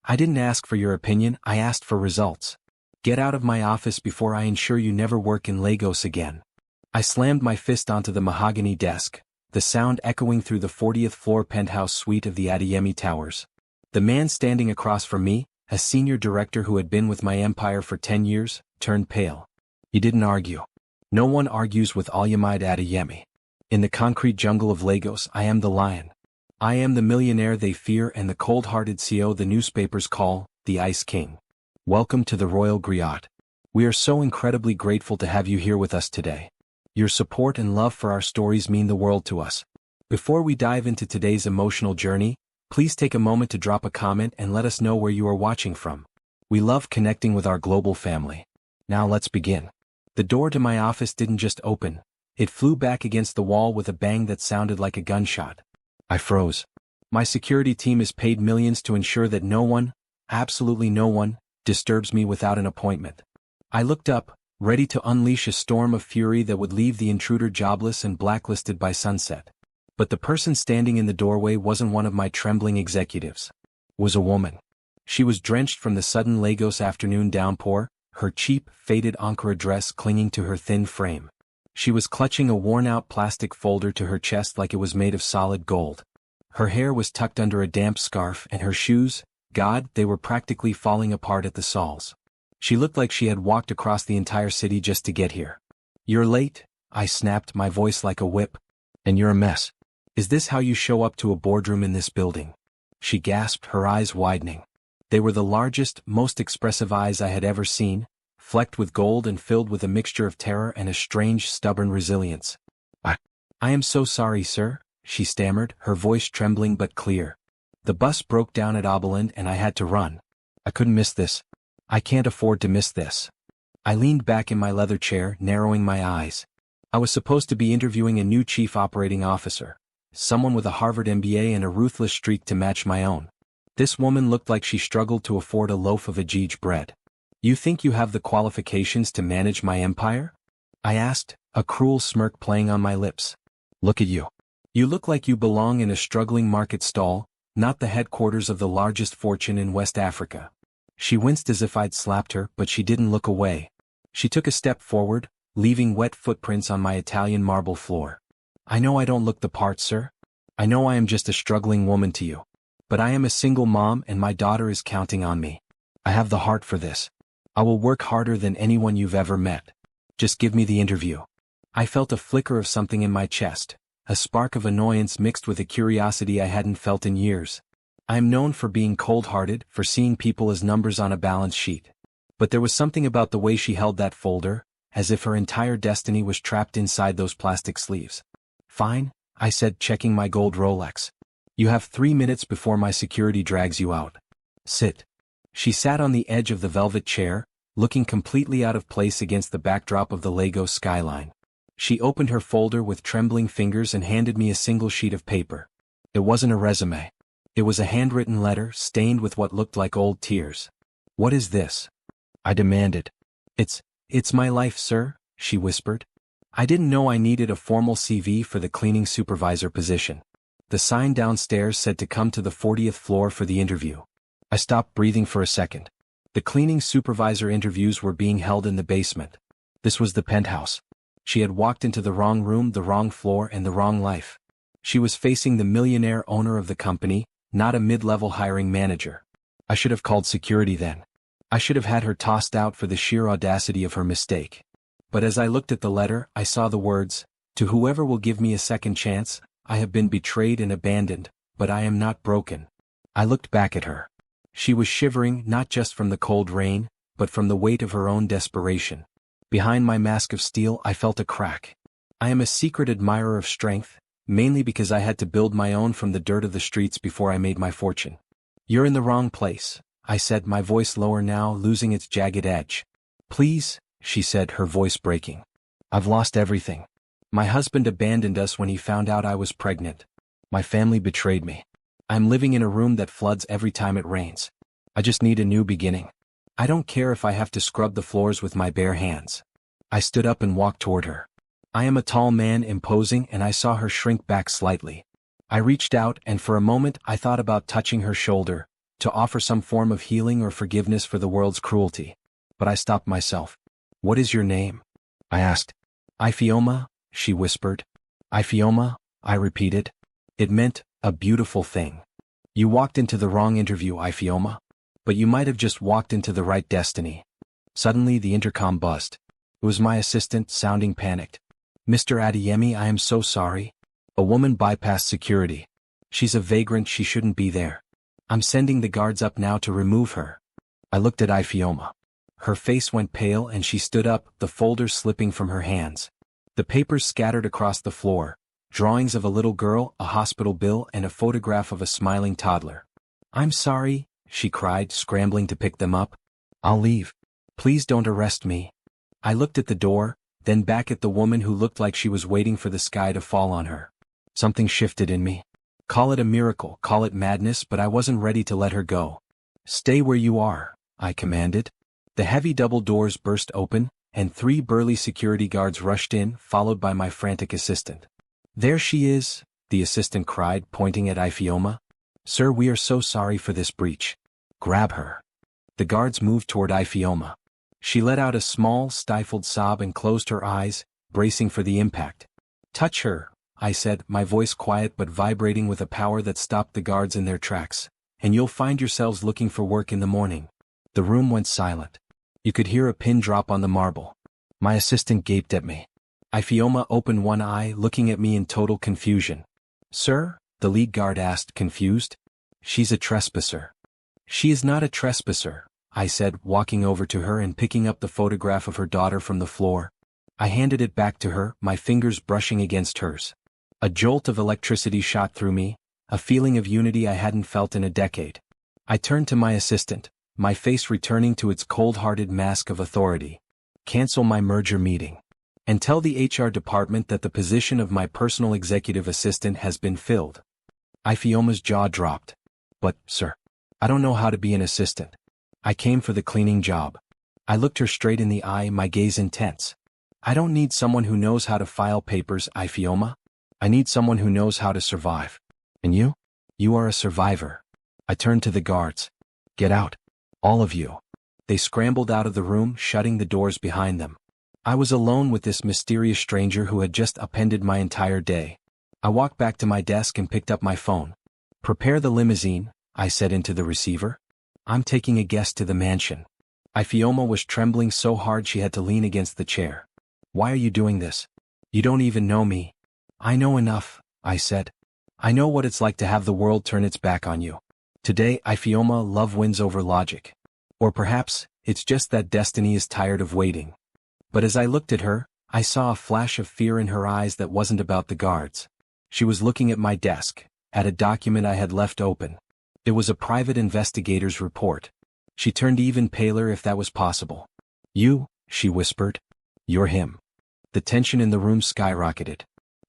I didn't ask for your opinion, I asked for results. Get out of my office before I ensure you never work in Lagos again. I slammed my fist onto the mahogany desk, the sound echoing through the 40th floor penthouse suite of the Adeyemi Towers. The man standing across from me, a senior director who had been with my empire for 10 years, turned pale. He didn't argue. No one argues with Olumide Adeyemi. In the concrete jungle of Lagos, I am the lion. I am the millionaire they fear and the cold-hearted CEO the newspapers call the Ice King. Welcome to the Royal Griot. We are so incredibly grateful to have you here with us today. Your support and love for our stories mean the world to us. Before we dive into today's emotional journey, please take a moment to drop a comment and let us know where you are watching from. We love connecting with our global family. Now let's begin. The door to my office didn't just open. It flew back against the wall with a bang that sounded like a gunshot. I froze. My security team is paid millions to ensure that no one, absolutely no one, disturbs me without an appointment. I looked up, ready to unleash a storm of fury that would leave the intruder jobless and blacklisted by sunset. But the person standing in the doorway wasn't one of my trembling executives. It was a woman. She was drenched from the sudden Lagos afternoon downpour, her cheap, faded Ankara dress clinging to her thin frame. She was clutching a worn-out plastic folder to her chest like it was made of solid gold. Her hair was tucked under a damp scarf and her shoes, God, they were practically falling apart at the soles. She looked like she had walked across the entire city just to get here. You're late, I snapped, my voice like a whip. And you're a mess. Is this how you show up to a boardroom in this building? She gasped, her eyes widening. They were the largest, most expressive eyes I had ever seen, flecked with gold and filled with a mixture of terror and a strange, stubborn resilience. I am so sorry, sir, she stammered, her voice trembling but clear. The bus broke down at Oberland and I had to run. I couldn't miss this. I can't afford to miss this. I leaned back in my leather chair, narrowing my eyes. I was supposed to be interviewing a new chief operating officer, someone with a Harvard MBA and a ruthless streak to match my own. This woman looked like she struggled to afford a loaf of Ajij bread. You think you have the qualifications to manage my empire? I asked, a cruel smirk playing on my lips. Look at you. You look like you belong in a struggling market stall, not the headquarters of the largest fortune in West Africa. She winced as if I'd slapped her, but she didn't look away. She took a step forward, leaving wet footprints on my Italian marble floor. I know I don't look the part, sir. I know I am just a struggling woman to you. But I am a single mom and my daughter is counting on me. I have the heart for this. I will work harder than anyone you've ever met. Just give me the interview. I felt a flicker of something in my chest, a spark of annoyance mixed with a curiosity I hadn't felt in years. I am known for being cold-hearted, for seeing people as numbers on a balance sheet. But there was something about the way she held that folder, as if her entire destiny was trapped inside those plastic sleeves. Fine, I said, checking my gold Rolex. You have 3 minutes before my security drags you out. Sit. She sat on the edge of the velvet chair, looking completely out of place against the backdrop of the Lagos skyline. She opened her folder with trembling fingers and handed me a single sheet of paper. It wasn't a resume. It was a handwritten letter, stained with what looked like old tears. What is this? I demanded. It's my life, sir, she whispered. I didn't know I needed a formal CV for the cleaning supervisor position. The sign downstairs said to come to the 40th floor for the interview. I stopped breathing for a second. The cleaning supervisor interviews were being held in the basement. This was the penthouse. She had walked into the wrong room, the wrong floor, and the wrong life. She was facing the millionaire owner of the company, not a mid-level hiring manager. I should have called security then. I should have had her tossed out for the sheer audacity of her mistake. But as I looked at the letter, I saw the words, "To whoever will give me a second chance, I have been betrayed and abandoned, but I am not broken." I looked back at her. She was shivering not just from the cold rain, but from the weight of her own desperation. Behind my mask of steel I felt a crack. I am a secret admirer of strength, mainly because I had to build my own from the dirt of the streets before I made my fortune. You're in the wrong place, I said, my voice lower now, losing its jagged edge. Please, she said, her voice breaking. I've lost everything. My husband abandoned us when he found out I was pregnant. My family betrayed me. I'm living in a room that floods every time it rains. I just need a new beginning. I don't care if I have to scrub the floors with my bare hands. I stood up and walked toward her. I am a tall man, imposing, and I saw her shrink back slightly. I reached out and for a moment I thought about touching her shoulder, to offer some form of healing or forgiveness for the world's cruelty. But I stopped myself. "What is your name?" I asked. "Ifeoma," she whispered. "Ifeoma," I repeated. It meant, a beautiful thing. "You walked into the wrong interview, Ifeoma. But you might have just walked into the right destiny." Suddenly the intercom buzzed. It was my assistant, sounding panicked. "Mr. Adeyemi, I am so sorry." A woman bypassed security. "She's a vagrant, she shouldn't be there. I'm sending the guards up now to remove her." I looked at Ifeoma. Her face went pale and she stood up, the folders slipping from her hands. The papers scattered across the floor, drawings of a little girl, a hospital bill, and a photograph of a smiling toddler. "I'm sorry," she cried, scrambling to pick them up. "I'll leave. Please don't arrest me." I looked at the door, then back at the woman who looked like she was waiting for the sky to fall on her. Something shifted in me. Call it a miracle, call it madness, but I wasn't ready to let her go. "Stay where you are," I commanded. The heavy double doors burst open, and 3 burly security guards rushed in, followed by my frantic assistant. "There she is," the assistant cried, pointing at Ifeoma. "Sir, we are so sorry for this breach. Grab her." The guards moved toward Ifeoma. She let out a small, stifled sob and closed her eyes, bracing for the impact. "Touch her," I said, my voice quiet but vibrating with a power that stopped the guards in their tracks, "and you'll find yourselves looking for work in the morning." The room went silent. You could hear a pin drop on the marble. My assistant gaped at me. Ifeoma opened one eye, looking at me in total confusion. "Sir?" the lead guard asked, confused. "She's a trespasser." "She is not a trespasser," I said, walking over to her and picking up the photograph of her daughter from the floor. I handed it back to her, my fingers brushing against hers. A jolt of electricity shot through me, a feeling of unity I hadn't felt in a decade. I turned to my assistant, my face returning to its cold-hearted mask of authority. "Cancel my merger meeting. And tell the HR department that the position of my personal executive assistant has been filled." Ifeoma's jaw dropped. "But, sir, I don't know how to be an assistant. I came for the cleaning job." I looked her straight in the eye, my gaze intense. "I don't need someone who knows how to file papers, Ifeoma. I need someone who knows how to survive. And you? You are a survivor." I turned to the guards. "Get out. All of you." They scrambled out of the room, shutting the doors behind them. I was alone with this mysterious stranger who had just upended my entire day. I walked back to my desk and picked up my phone. "Prepare the limousine," I said into the receiver. "I'm taking a guest to the mansion." Ifeoma was trembling so hard she had to lean against the chair. "Why are you doing this? You don't even know me." "I know enough," I said. "I know what it's like to have the world turn its back on you. Today, Ifeoma, love wins over logic. Or perhaps, it's just that destiny is tired of waiting." But as I looked at her, I saw a flash of fear in her eyes that wasn't about the guards. She was looking at my desk, at a document I had left open. It was a private investigator's report. She turned even paler if that was possible. "You," she whispered. "You're him." The tension in the room skyrocketed.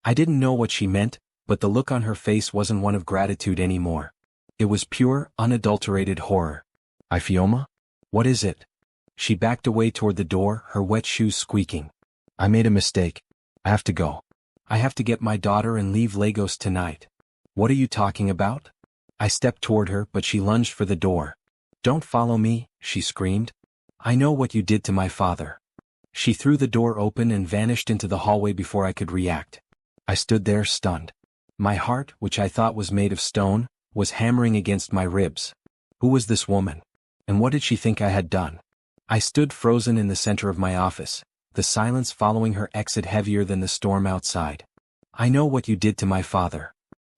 I didn't know what she meant, but the look on her face wasn't one of gratitude anymore. It was pure, unadulterated horror. "Ifeoma? What is it?" She backed away toward the door, her wet shoes squeaking. "I made a mistake. I have to go. I have to get my daughter and leave Lagos tonight." "What are you talking about?" I stepped toward her, but she lunged for the door. "Don't follow me," she screamed. "I know what you did to my father." She threw the door open and vanished into the hallway before I could react. I stood there stunned. My heart, which I thought was made of stone, was hammering against my ribs. Who was this woman? And what did she think I had done? I stood frozen in the center of my office, the silence following her exit heavier than the storm outside. "I know what you did to my father."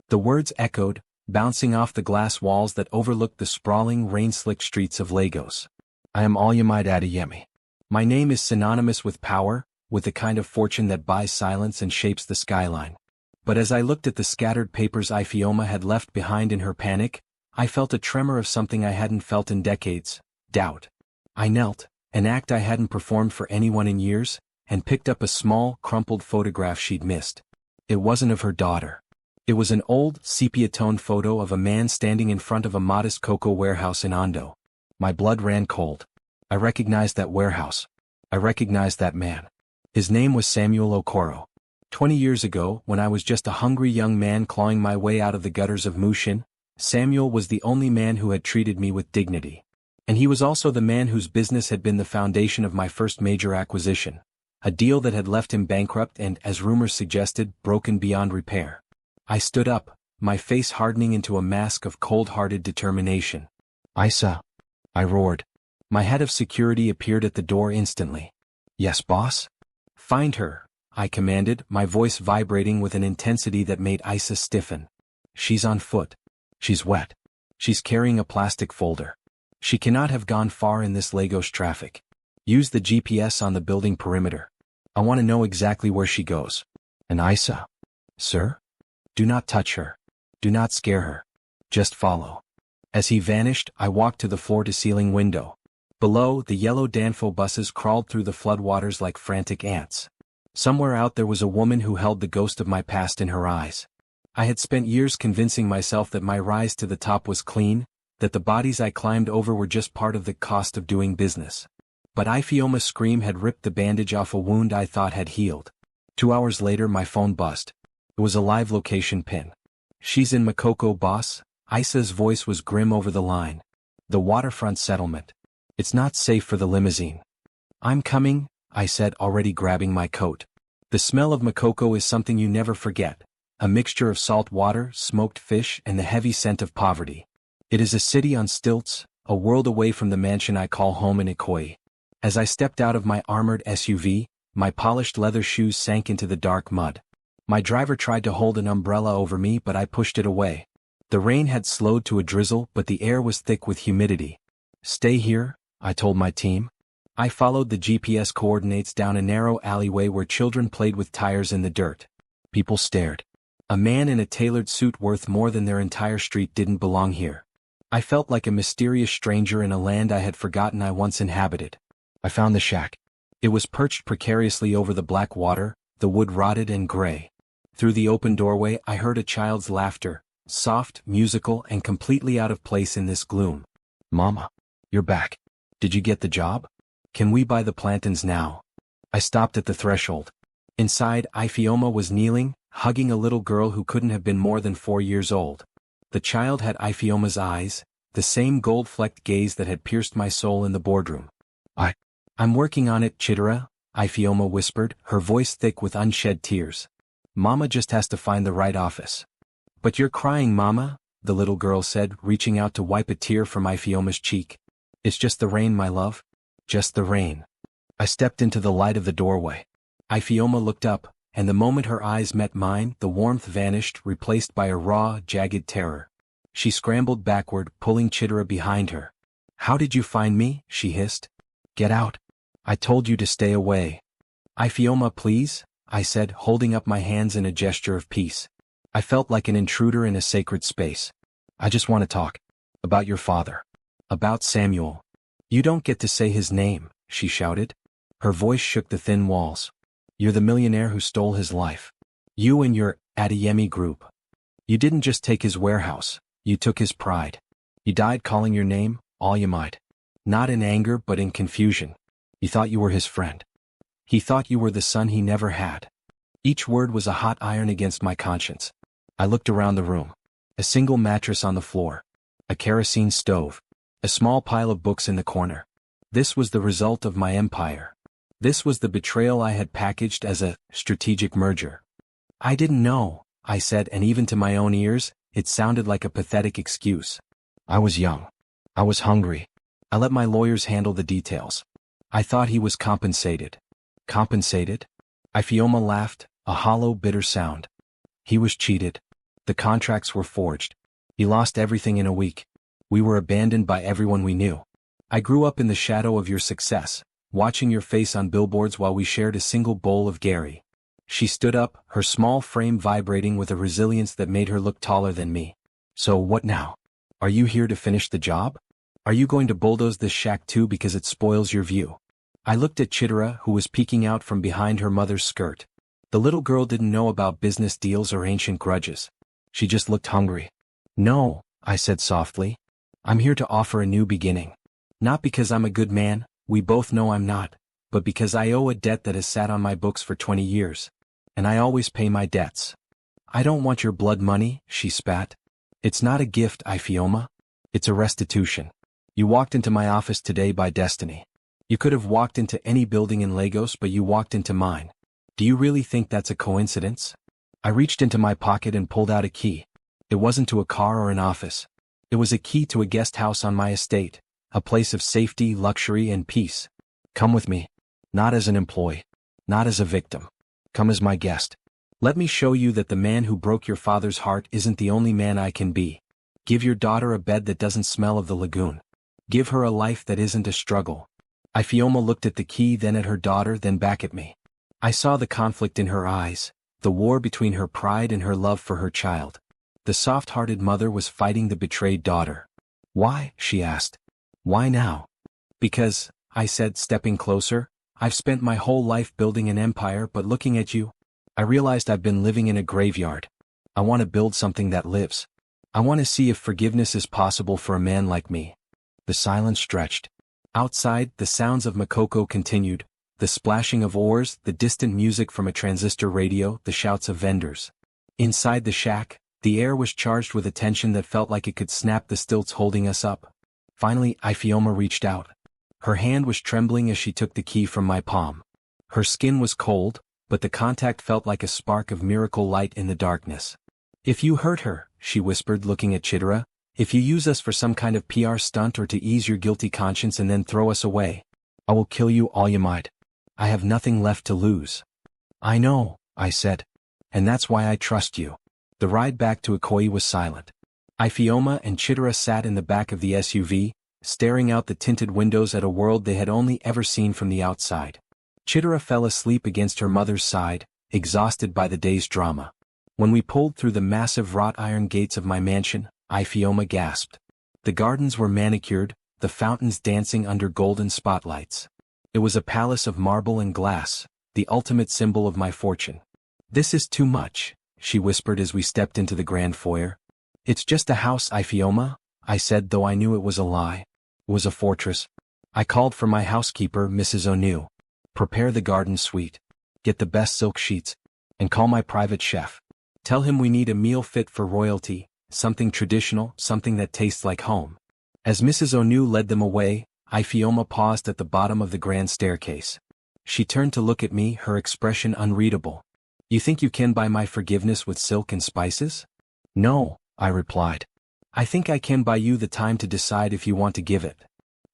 The words echoed, bouncing off the glass walls that overlooked the sprawling, rain-slicked streets of Lagos. "I am Olumide Adeyemi. My name is synonymous with power, with the kind of fortune that buys silence and shapes the skyline." But as I looked at the scattered papers Ifeoma had left behind in her panic, I felt a tremor of something I hadn't felt in decades: doubt. I knelt, an act I hadn't performed for anyone in years, and picked up a small, crumpled photograph she'd missed. It wasn't of her daughter. It was an old, sepia-toned photo of a man standing in front of a modest cocoa warehouse in Ondo. My blood ran cold. I recognized that warehouse. I recognized that man. His name was Samuel Okoro. 20 years ago, when I was just a hungry young man clawing my way out of the gutters of Mushin, Samuel was the only man who had treated me with dignity. And he was also the man whose business had been the foundation of my first major acquisition, a deal that had left him bankrupt and, as rumors suggested, broken beyond repair. I stood up, my face hardening into a mask of cold-hearted determination. "Isa," I roared. My head of security appeared at the door instantly. "Yes, boss?" "Find her," I commanded, my voice vibrating with an intensity that made Isa stiffen. "She's on foot. She's wet. She's carrying a plastic folder. She cannot have gone far in this Lagos traffic. Use the GPS on the building perimeter. I want to know exactly where she goes." "And Isa?" "Sir? Do not touch her. Do not scare her. Just follow." As he vanished, I walked to the floor-to-ceiling window. Below, the yellow Danfo buses crawled through the floodwaters like frantic ants. Somewhere out there was a woman who held the ghost of my past in her eyes. I had spent years convincing myself that my rise to the top was clean, that the bodies I climbed over were just part of the cost of doing business. But Ifeoma's scream had ripped the bandage off a wound I thought had healed. 2 hours later my phone buzzed. It was a live location pin. "She's in Makoko, boss." Isa's voice was grim over the line. "The waterfront settlement. It's not safe for the limousine." "I'm coming," I said, already grabbing my coat. The smell of Makoko is something you never forget. A mixture of salt water, smoked fish, and the heavy scent of poverty. It is a city on stilts, a world away from the mansion I call home in Ikoyi. As I stepped out of my armored SUV, my polished leather shoes sank into the dark mud. My driver tried to hold an umbrella over me, but I pushed it away. The rain had slowed to a drizzle, but the air was thick with humidity. "Stay here," I told my team. I followed the GPS coordinates down a narrow alleyway where children played with tires in the dirt. People stared. A man in a tailored suit worth more than their entire street didn't belong here. I felt like a mysterious stranger in a land I had forgotten I once inhabited. I found the shack. It was perched precariously over the black water, the wood rotted and gray. Through the open doorway I heard a child's laughter, soft, musical, and completely out of place in this gloom. "Mama, you're back. Did you get the job? Can we buy the plantains now?" I stopped at the threshold. Inside, Ifeoma was kneeling, hugging a little girl who couldn't have been more than 4 years old. The child had Ifeoma's eyes, the same gold-flecked gaze that had pierced my soul in the boardroom. I'm working on it, Chidera," Ifeoma whispered, her voice thick with unshed tears. "Mama just has to find the right office." "But you're crying, Mama," the little girl said, reaching out to wipe a tear from Ifeoma's cheek. "It's just the rain, my love. Just the rain." I stepped into the light of the doorway. Ifeoma looked up, and the moment her eyes met mine, the warmth vanished, replaced by a raw, jagged terror. She scrambled backward, pulling Chidera behind her. "How did you find me?" she hissed. "Get out. I told you to stay away." "Ifeoma, please," I said, holding up my hands in a gesture of peace. I felt like an intruder in a sacred space. "I just want to talk. About your father. About Samuel." "You don't get to say his name," she shouted. Her voice shook the thin walls. "You're the millionaire who stole his life. You and your Adeyemi group. You didn't just take his warehouse, you took his pride. You died calling your name, all you might. Not in anger but in confusion. You thought you were his friend. He thought you were the son he never had." Each word was a hot iron against my conscience. I looked around the room. A single mattress on the floor. A kerosene stove. A small pile of books in the corner. This was the result of my empire. This was the betrayal I had packaged as a strategic merger. "I didn't know," I said, and even to my own ears, it sounded like a pathetic excuse. "I was young. I was hungry. I let my lawyers handle the details. I thought he was compensated." "Compensated?" Ifeoma laughed, a hollow, bitter sound. "He was cheated. The contracts were forged. He lost everything in a week. We were abandoned by everyone we knew. I grew up in the shadow of your success, watching your face on billboards while we shared a single bowl of Gary." She stood up, her small frame vibrating with a resilience that made her look taller than me. "So what now? Are you here to finish the job? Are you going to bulldoze this shack too because it spoils your view?" I looked at Chidera, who was peeking out from behind her mother's skirt. The little girl didn't know about business deals or ancient grudges. She just looked hungry. "No," I said softly. "I'm here to offer a new beginning. Not because I'm a good man, we both know I'm not, but because I owe a debt that has sat on my books for 20 years. And I always pay my debts." "I don't want your blood money," she spat. It's not a gift, Ifeoma. It's a restitution. You walked into my office today by destiny. You could have walked into any building in Lagos, but you walked into mine. Do you really think that's a coincidence? I reached into my pocket and pulled out a key. It wasn't to a car or an office. It was a key to a guest house on my estate, a place of safety, luxury, and peace. Come with me. Not as an employee. Not as a victim. Come as my guest. Let me show you that the man who broke your father's heart isn't the only man I can be. Give your daughter a bed that doesn't smell of the lagoon. Give her a life that isn't a struggle. Ifeoma looked at the key, then at her daughter, then back at me. I saw the conflict in her eyes, the war between her pride and her love for her child. The soft-hearted mother was fighting the betrayed daughter. Why? She asked. Why now? Because, I said, stepping closer, I've spent my whole life building an empire, but looking at you, I realized I've been living in a graveyard. I want to build something that lives. I want to see if forgiveness is possible for a man like me. The silence stretched. Outside, the sounds of Makoko continued, the splashing of oars, the distant music from a transistor radio, the shouts of vendors. Inside the shack, the air was charged with a tension that felt like it could snap the stilts holding us up. Finally, Ifeoma reached out. Her hand was trembling as she took the key from my palm. Her skin was cold, but the contact felt like a spark of miracle light in the darkness. If you hurt her, she whispered, looking at Chidera, if you use us for some kind of PR stunt or to ease your guilty conscience and then throw us away, I will kill you all you might. I have nothing left to lose. I know, I said. And that's why I trust you. The ride back to Ikoyi was silent. Ifeoma and Chidera sat in the back of the SUV, staring out the tinted windows at a world they had only ever seen from the outside. Chidera fell asleep against her mother's side, exhausted by the day's drama. When we pulled through the massive wrought iron gates of my mansion, Ifeoma gasped. The gardens were manicured, the fountains dancing under golden spotlights. It was a palace of marble and glass, the ultimate symbol of my fortune. This is too much, she whispered as we stepped into the grand foyer. It's just a house, Ifeoma, I said, though I knew it was a lie. It was a fortress. I called for my housekeeper, Mrs. Onu. Prepare the garden suite. Get the best silk sheets. And call my private chef. Tell him we need a meal fit for royalty, something traditional, something that tastes like home. As Mrs. Onu led them away, Ifeoma paused at the bottom of the grand staircase. She turned to look at me, her expression unreadable. You think you can buy my forgiveness with silk and spices? No, I replied. I think I can buy you the time to decide if you want to give it.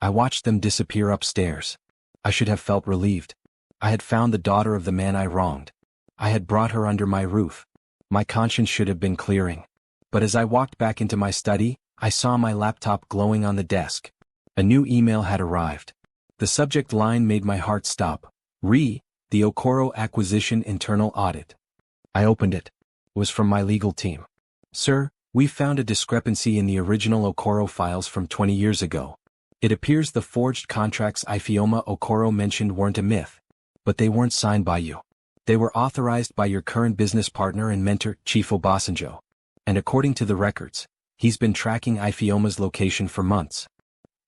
I watched them disappear upstairs. I should have felt relieved. I had found the daughter of the man I wronged. I had brought her under my roof. My conscience should have been clearing. But as I walked back into my study, I saw my laptop glowing on the desk. A new email had arrived. The subject line made my heart stop. The Okoro Acquisition Internal Audit. I opened it. It was from my legal team. Sir, we found a discrepancy in the original Okoro files from 20 years ago. It appears the forged contracts Ifeoma Okoro mentioned weren't a myth, but they weren't signed by you. They were authorized by your current business partner and mentor, Chief Obasanjo. And according to the records, he's been tracking Ifeoma's location for months.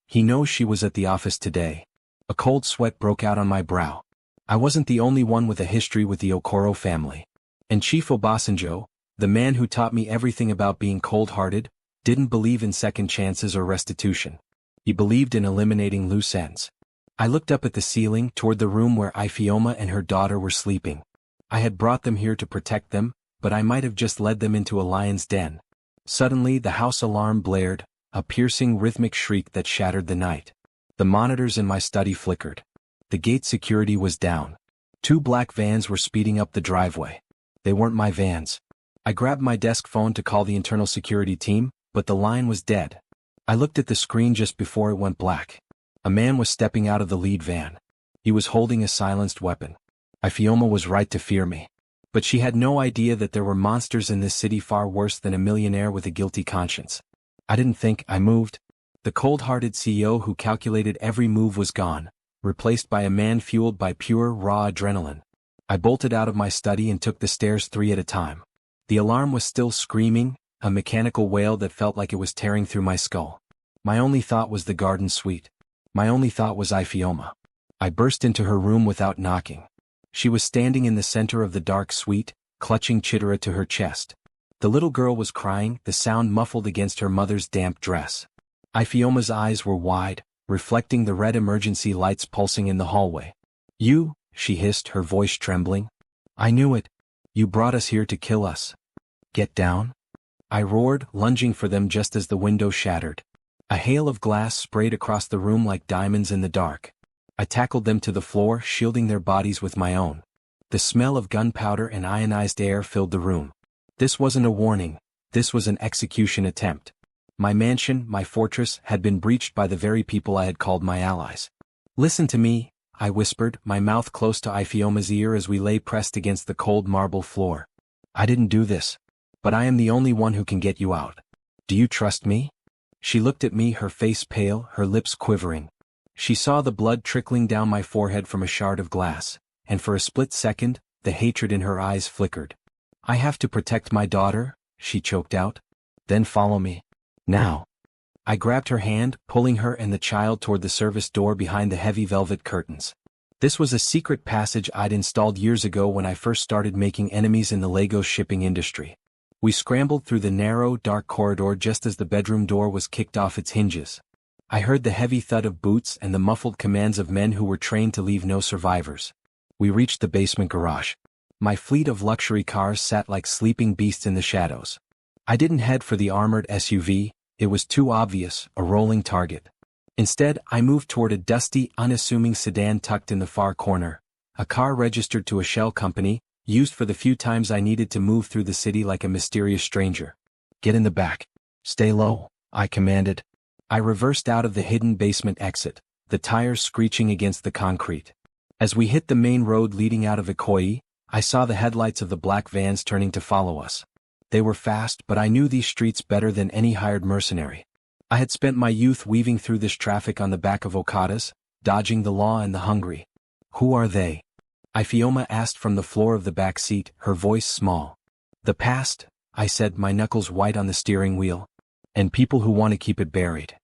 He knows she was at the office today. A cold sweat broke out on my brow. I wasn't the only one with a history with the Okoro family. And Chief Obasanjo, the man who taught me everything about being cold-hearted, didn't believe in second chances or restitution. He believed in eliminating loose ends. I looked up at the ceiling toward the room where Ifeoma and her daughter were sleeping. I had brought them here to protect them, but I might have just led them into a lion's den. Suddenly the house alarm blared, a piercing rhythmic shriek that shattered the night. The monitors in my study flickered. The gate security was down. 2 black vans were speeding up the driveway. They weren't my vans. I grabbed my desk phone to call the internal security team, but the line was dead. I looked at the screen just before it went black. A man was stepping out of the lead van. He was holding a silenced weapon. Ifeoma was right to fear me. But she had no idea that there were monsters in this city far worse than a millionaire with a guilty conscience. I didn't think, I moved. The cold-hearted CEO who calculated every move was gone, replaced by a man fueled by pure, raw adrenaline. I bolted out of my study and took the stairs 3 at a time. The alarm was still screaming, a mechanical wail that felt like it was tearing through my skull. My only thought was the garden suite. My only thought was Ifeoma. I burst into her room without knocking. She was standing in the center of the dark suite, clutching Chidera to her chest. The little girl was crying, the sound muffled against her mother's damp dress. Ifeoma's eyes were wide, reflecting the red emergency lights pulsing in the hallway. "You," she hissed, her voice trembling. "I knew it. You brought us here to kill us." "Get down," I roared, lunging for them just as the window shattered. A hail of glass sprayed across the room like diamonds in the dark. I tackled them to the floor, shielding their bodies with my own. The smell of gunpowder and ionized air filled the room. This wasn't a warning, this was an execution attempt. My mansion, my fortress, had been breached by the very people I had called my allies. "Listen to me," I whispered, my mouth close to Ifeoma's ear as we lay pressed against the cold marble floor. "I didn't do this. But I am the only one who can get you out. Do you trust me?" She looked at me, her face pale, her lips quivering. She saw the blood trickling down my forehead from a shard of glass, and for a split second, the hatred in her eyes flickered. "I have to protect my daughter," she choked out. "Then follow me. Now." I grabbed her hand, pulling her and the child toward the service door behind the heavy velvet curtains. This was a secret passage I'd installed years ago when I first started making enemies in the Lego shipping industry. We scrambled through the narrow, dark corridor just as the bedroom door was kicked off its hinges. I heard the heavy thud of boots and the muffled commands of men who were trained to leave no survivors. We reached the basement garage. My fleet of luxury cars sat like sleeping beasts in the shadows. I didn't head for the armored SUV, it was too obvious, a rolling target. Instead, I moved toward a dusty, unassuming sedan tucked in the far corner, a car registered to a shell company, used for the few times I needed to move through the city like a mysterious stranger. "Get in the back. Stay low," I commanded. I reversed out of the hidden basement exit, the tires screeching against the concrete. As we hit the main road leading out of Ikoyi, I saw the headlights of the black vans turning to follow us. They were fast, but I knew these streets better than any hired mercenary. I had spent my youth weaving through this traffic on the back of Okadas, dodging the law and the hungry. "Who are they?" Ifeoma asked from the floor of the back seat, her voice small. "The past," I said, my knuckles white on the steering wheel. "And people who want to keep it buried."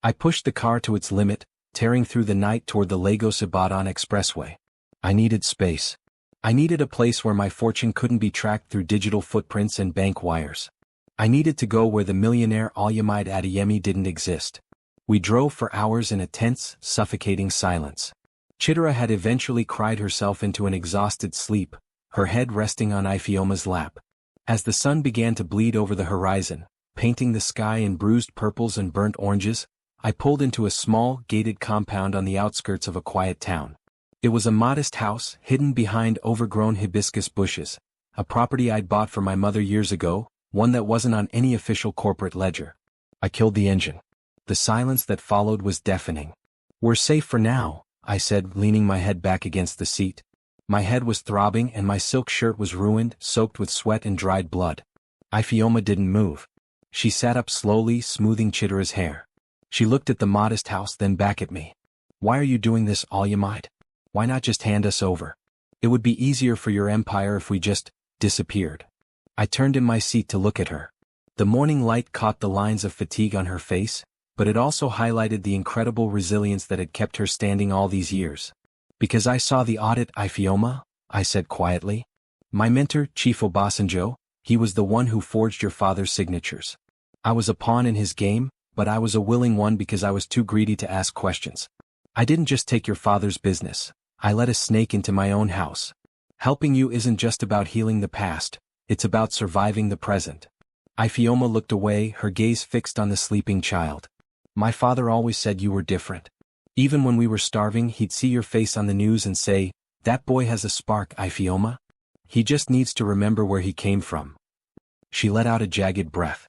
I pushed the car to its limit, tearing through the night toward the Lagos-Ibadan expressway. I needed space. I needed a place where my fortune couldn't be tracked through digital footprints and bank wires. I needed to go where the millionaire Olumide Adeyemi didn't exist. We drove for hours in a tense, suffocating silence. Chidera had eventually cried herself into an exhausted sleep, her head resting on Ifeoma's lap. As the sun began to bleed over the horizon, painting the sky in bruised purples and burnt oranges, I pulled into a small, gated compound on the outskirts of a quiet town. It was a modest house, hidden behind overgrown hibiscus bushes, a property I'd bought for my mother years ago, one that wasn't on any official corporate ledger. I killed the engine. The silence that followed was deafening. "We're safe for now," I said, leaning my head back against the seat. My head was throbbing and my silk shirt was ruined, soaked with sweat and dried blood. Ifeoma didn't move. She sat up slowly, smoothing Chidera's hair. She looked at the modest house, then back at me. "Why are you doing this, Olumide? Why not just hand us over? It would be easier for your empire if we just disappeared." I turned in my seat to look at her. The morning light caught the lines of fatigue on her face, but it also highlighted the incredible resilience that had kept her standing all these years. "Because I saw the audit, Ifeoma," I said quietly. "My mentor, Chief Obasanjo, he was the one who forged your father's signatures. I was a pawn in his game, but I was a willing one because I was too greedy to ask questions. I didn't just take your father's business, I let a snake into my own house. Helping you isn't just about healing the past, it's about surviving the present." Ifeoma looked away, her gaze fixed on the sleeping child. "My father always said you were different. Even when we were starving, he'd see your face on the news and say, 'That boy has a spark, Ifeoma. He just needs to remember where he came from.'" She let out a jagged breath.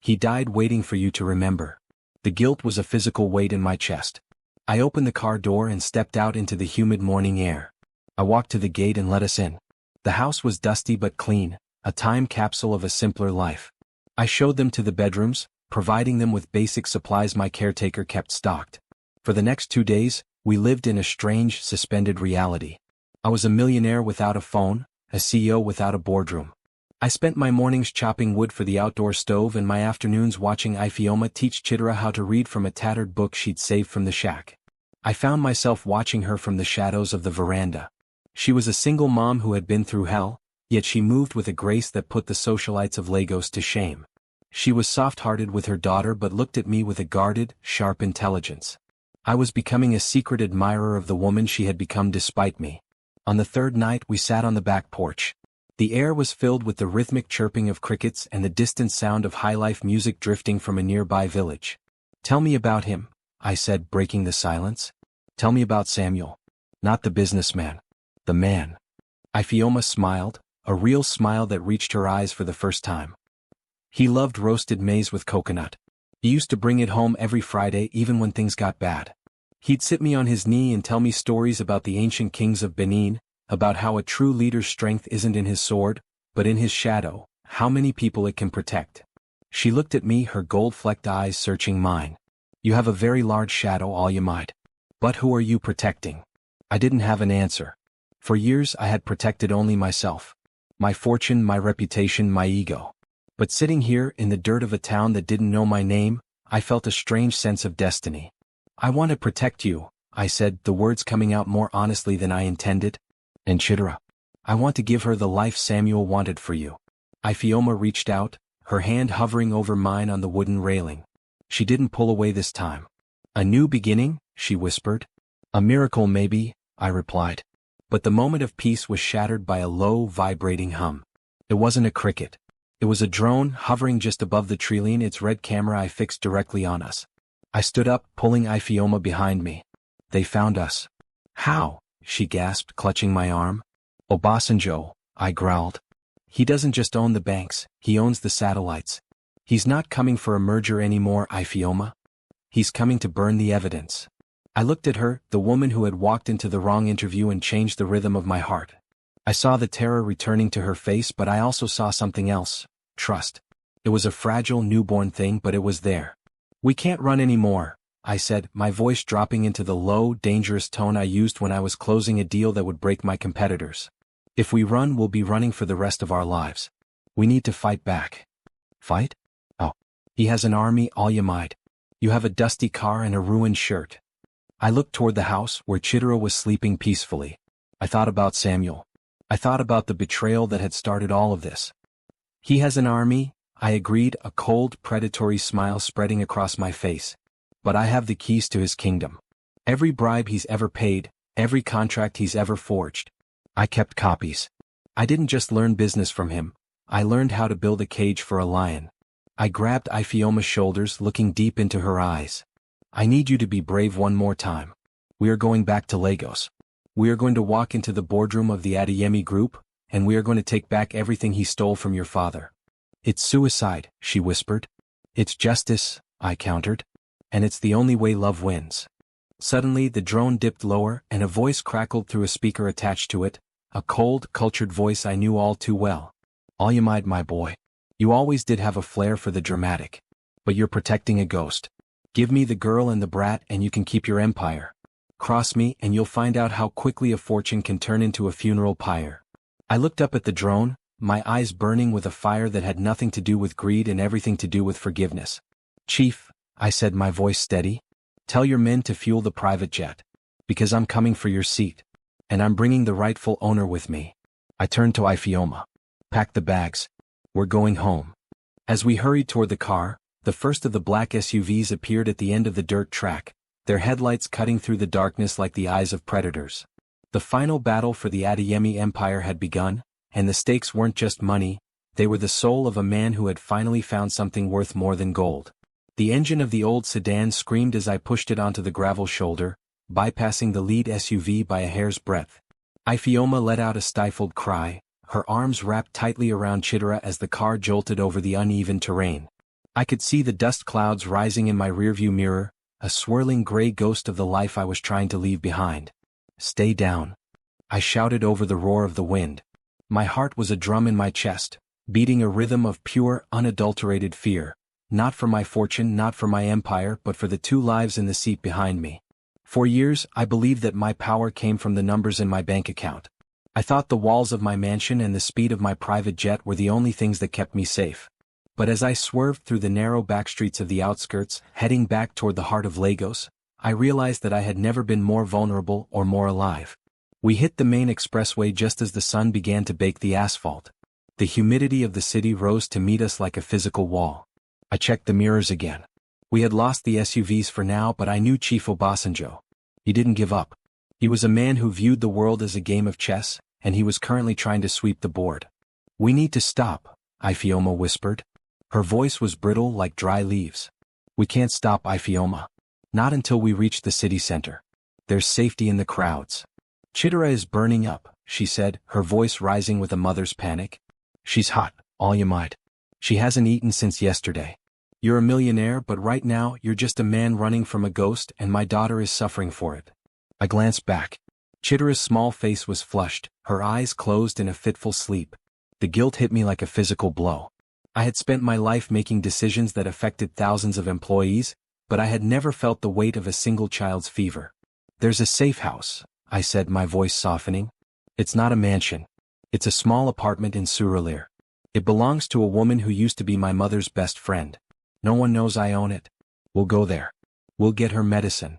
"He died waiting for you to remember." The guilt was a physical weight in my chest. I opened the car door and stepped out into the humid morning air. I walked to the gate and let us in. The house was dusty but clean, a time capsule of a simpler life. I showed them to the bedrooms, providing them with basic supplies my caretaker kept stocked. For the next 2 days, we lived in a strange, suspended reality. I was a millionaire without a phone, a CEO without a boardroom. I spent my mornings chopping wood for the outdoor stove and my afternoons watching Ifeoma teach Chidera how to read from a tattered book she'd saved from the shack. I found myself watching her from the shadows of the veranda. She was a single mom who had been through hell, yet she moved with a grace that put the socialites of Lagos to shame. She was soft-hearted with her daughter but looked at me with a guarded, sharp intelligence. I was becoming a secret admirer of the woman she had become despite me. On the third night we sat on the back porch. The air was filled with the rhythmic chirping of crickets and the distant sound of high-life music drifting from a nearby village. "Tell me about him," I said, breaking the silence. "Tell me about Samuel. Not the businessman. The man." Ifeoma smiled, a real smile that reached her eyes for the first time. "He loved roasted maize with coconut. He used to bring it home every Friday even when things got bad. He'd sit me on his knee and tell me stories about the ancient kings of Benin, about how a true leader's strength isn't in his sword, but in his shadow, how many people it can protect." She looked at me, her gold-flecked eyes searching mine. "You have a very large shadow, Olumide. But who are you protecting?" I didn't have an answer. For years I had protected only myself. My fortune, my reputation, my ego. But sitting here in the dirt of a town that didn't know my name, I felt a strange sense of destiny. "I want to protect you," I said, the words coming out more honestly than I intended. "And Chidera. I want to give her the life Samuel wanted for you." Ifeoma reached out, her hand hovering over mine on the wooden railing. She didn't pull away this time. "A new beginning?" she whispered. "A miracle maybe," I replied. But the moment of peace was shattered by a low, vibrating hum. It wasn't a cricket. It was a drone hovering just above the treeline, its red camera eye fixed directly on us. I stood up, pulling Ifeoma behind me. "They found us." "How?" she gasped, clutching my arm. "Obasanjo," I growled. "He doesn't just own the banks, he owns the satellites. He's not coming for a merger anymore, Ifeoma. He's coming to burn the evidence." I looked at her, the woman who had walked into the wrong interview and changed the rhythm of my heart. I saw the terror returning to her face, but I also saw something else: trust. It was a fragile, newborn thing, but it was there. "We can't run anymore," I said, my voice dropping into the low, dangerous tone I used when I was closing a deal that would break my competitors. "If we run, we'll be running for the rest of our lives. We need to fight back." "Fight? Oh. He has an army, Olumide. You have a dusty car and a ruined shirt." I looked toward the house, where Chidera was sleeping peacefully. I thought about Samuel. I thought about the betrayal that had started all of this. "He has an army," I agreed, a cold, predatory smile spreading across my face. "But I have the keys to his kingdom. Every bribe he's ever paid, every contract he's ever forged. I kept copies. I didn't just learn business from him, I learned how to build a cage for a lion." I grabbed Ifeoma's shoulders, looking deep into her eyes. "I need you to be brave one more time. We are going back to Lagos. We are going to walk into the boardroom of the Adeyemi group, and we are going to take back everything he stole from your father." "It's suicide," she whispered. "It's justice," I countered. "And it's the only way love wins." Suddenly the drone dipped lower, and a voice crackled through a speaker attached to it, a cold, cultured voice I knew all too well. "Olumide, my boy. You always did have a flair for the dramatic. But you're protecting a ghost. Give me the girl and the brat and you can keep your empire. Cross me and you'll find out how quickly a fortune can turn into a funeral pyre." I looked up at the drone, my eyes burning with a fire that had nothing to do with greed and everything to do with forgiveness. "Chief," I said, my voice steady, "tell your men to fuel the private jet. Because I'm coming for your seat. And I'm bringing the rightful owner with me." I turned to Ifeoma. "Pack the bags. We're going home." As we hurried toward the car, the first of the black SUVs appeared at the end of the dirt track, their headlights cutting through the darkness like the eyes of predators. The final battle for the Adeyemi Empire had begun, and the stakes weren't just money, they were the soul of a man who had finally found something worth more than gold. The engine of the old sedan screamed as I pushed it onto the gravel shoulder, bypassing the lead SUV by a hair's breadth. Ifeoma let out a stifled cry, her arms wrapped tightly around Chidera as the car jolted over the uneven terrain. I could see the dust clouds rising in my rearview mirror, a swirling gray ghost of the life I was trying to leave behind. "Stay down," I shouted over the roar of the wind. My heart was a drum in my chest, beating a rhythm of pure, unadulterated fear, not for my fortune, not for my empire, but for the two lives in the seat behind me. For years, I believed that my power came from the numbers in my bank account. I thought the walls of my mansion and the speed of my private jet were the only things that kept me safe. But as I swerved through the narrow backstreets of the outskirts, heading back toward the heart of Lagos, I realized that I had never been more vulnerable or more alive. We hit the main expressway just as the sun began to bake the asphalt. The humidity of the city rose to meet us like a physical wall. I checked the mirrors again. We had lost the SUVs for now, but I knew Chief Obasanjo. He didn't give up. He was a man who viewed the world as a game of chess, and he was currently trying to sweep the board. "We need to stop," Ifeoma whispered. Her voice was brittle like dry leaves. "We can't stop, Ifeoma. Not until we reach the city center. There's safety in the crowds." "Chitara is burning up," she said, her voice rising with a mother's panic. "She's hot, Olumide. She hasn't eaten since yesterday. You're a millionaire, but right now you're just a man running from a ghost, and my daughter is suffering for it." I glanced back. Chitara's small face was flushed, her eyes closed in a fitful sleep. The guilt hit me like a physical blow. I had spent my life making decisions that affected thousands of employees, but I had never felt the weight of a single child's fever. "There's a safe house," I said, my voice softening. "It's not a mansion. It's a small apartment in Surulere. It belongs to a woman who used to be my mother's best friend. No one knows I own it. We'll go there. We'll get her medicine."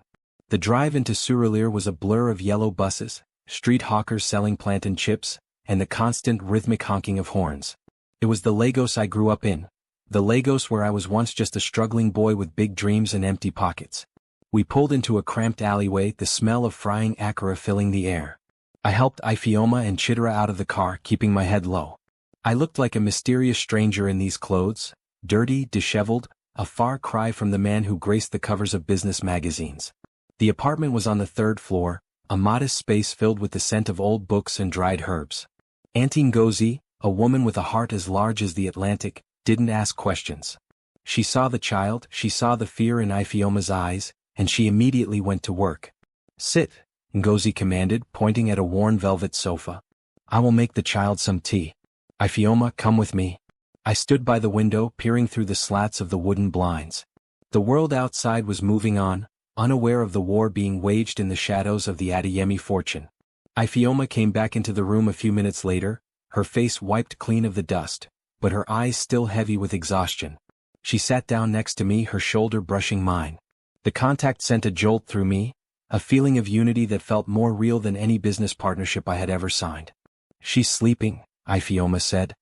The drive into Surulere was a blur of yellow buses, street hawkers selling plantain chips, and the constant rhythmic honking of horns. It was the Lagos I grew up in, the Lagos where I was once just a struggling boy with big dreams and empty pockets. We pulled into a cramped alleyway, the smell of frying akara filling the air. I helped Ifeoma and Chitara out of the car, keeping my head low. I looked like a mysterious stranger in these clothes, dirty, disheveled, a far cry from the man who graced the covers of business magazines. The apartment was on the third floor, a modest space filled with the scent of old books and dried herbs. Auntie Ngozi, a woman with a heart as large as the Atlantic, didn't ask questions. She saw the child, she saw the fear in Ifeoma's eyes, and she immediately went to work. "Sit," Ngozi commanded, pointing at a worn velvet sofa. "I will make the child some tea. Ifeoma, come with me." I stood by the window, peering through the slats of the wooden blinds. The world outside was moving on, unaware of the war being waged in the shadows of the Adeyemi fortune. Ifeoma came back into the room a few minutes later, her face wiped clean of the dust, but her eyes still heavy with exhaustion. She sat down next to me, her shoulder brushing mine. The contact sent a jolt through me, a feeling of unity that felt more real than any business partnership I had ever signed. "She's sleeping," Ifeoma said.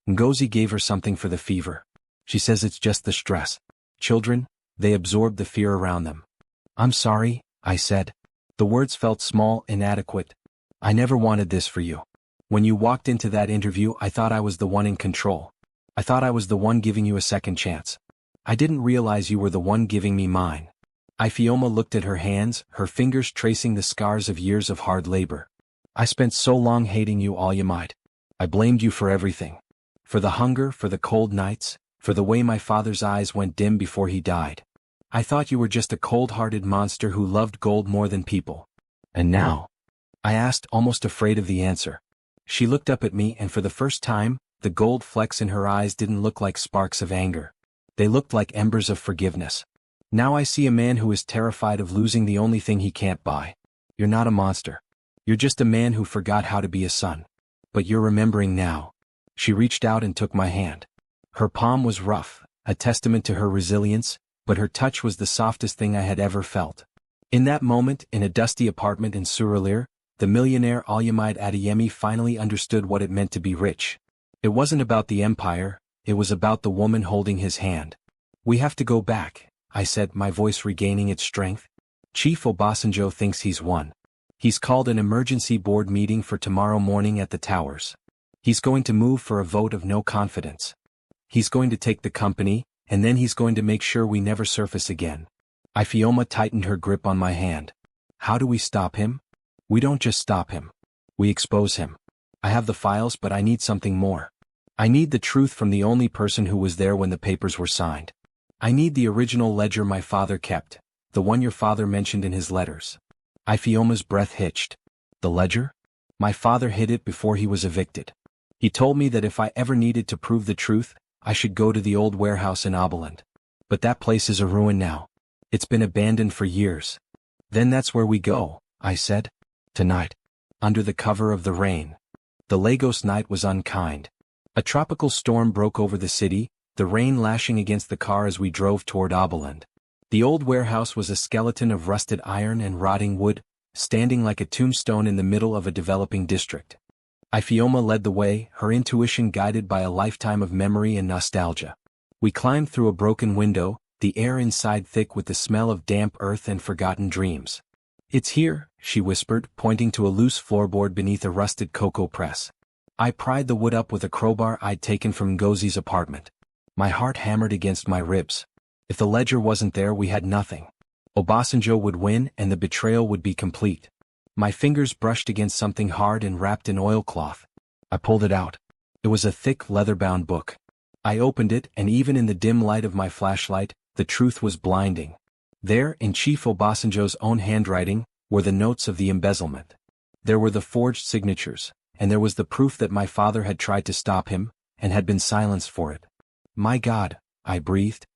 "Ngozi gave her something for the fever. She says it's just the stress. Children, they absorb the fear around them." "I'm sorry," I said. The words felt small, inadequate. "I never wanted this for you. When you walked into that interview, I thought I was the one in control. I thought I was the one giving you a second chance. I didn't realize you were the one giving me mine." Ifeoma looked at her hands, her fingers tracing the scars of years of hard labor. "I spent so long hating you, Olumide. I blamed you for everything. For the hunger, for the cold nights, for the way my father's eyes went dim before he died. I thought you were just a cold-hearted monster who loved gold more than people. And now?" I asked, almost afraid of the answer. She looked up at me, and for the first time, the gold flecks in her eyes didn't look like sparks of anger. They looked like embers of forgiveness. "Now I see a man who is terrified of losing the only thing he can't buy. You're not a monster. You're just a man who forgot how to be a son. But you're remembering now." She reached out and took my hand. Her palm was rough, a testament to her resilience, but her touch was the softest thing I had ever felt. In that moment, in a dusty apartment in Surulere, the millionaire Olumide Adeyemi finally understood what it meant to be rich. It wasn't about the empire, it was about the woman holding his hand. "We have to go back," I said, my voice regaining its strength. "Chief Obasanjo thinks he's won. He's called an emergency board meeting for tomorrow morning at the towers. He's going to move for a vote of no confidence. He's going to take the company, and then he's going to make sure we never surface again." Ifeoma tightened her grip on my hand. "How do we stop him?" "We don't just stop him. We expose him. I have the files, but I need something more. I need the truth from the only person who was there when the papers were signed. I need the original ledger my father kept, the one your father mentioned in his letters." Ifeoma's breath hitched. "The ledger? My father hid it before he was evicted. He told me that if I ever needed to prove the truth, I should go to the old warehouse in Oberland. But that place is a ruin now. It's been abandoned for years." "Then that's where we go," I said. "Tonight. Under the cover of the rain." The Lagos night was unkind. A tropical storm broke over the city, the rain lashing against the car as we drove toward Oberland. The old warehouse was a skeleton of rusted iron and rotting wood, standing like a tombstone in the middle of a developing district. Ifeoma led the way, her intuition guided by a lifetime of memory and nostalgia. We climbed through a broken window, the air inside thick with the smell of damp earth and forgotten dreams. "It's here," she whispered, pointing to a loose floorboard beneath a rusted cocoa press. I pried the wood up with a crowbar I'd taken from Ngozi's apartment. My heart hammered against my ribs. If the ledger wasn't there, we had nothing. Obasanjo would win and the betrayal would be complete. My fingers brushed against something hard and wrapped in oilcloth. I pulled it out. It was a thick leather-bound book. I opened it, and even in the dim light of my flashlight, the truth was blinding. There, in Chief Obasanjo's own handwriting, were the notes of the embezzlement. There were the forged signatures, and there was the proof that my father had tried to stop him, and had been silenced for it. "My God," I breathed.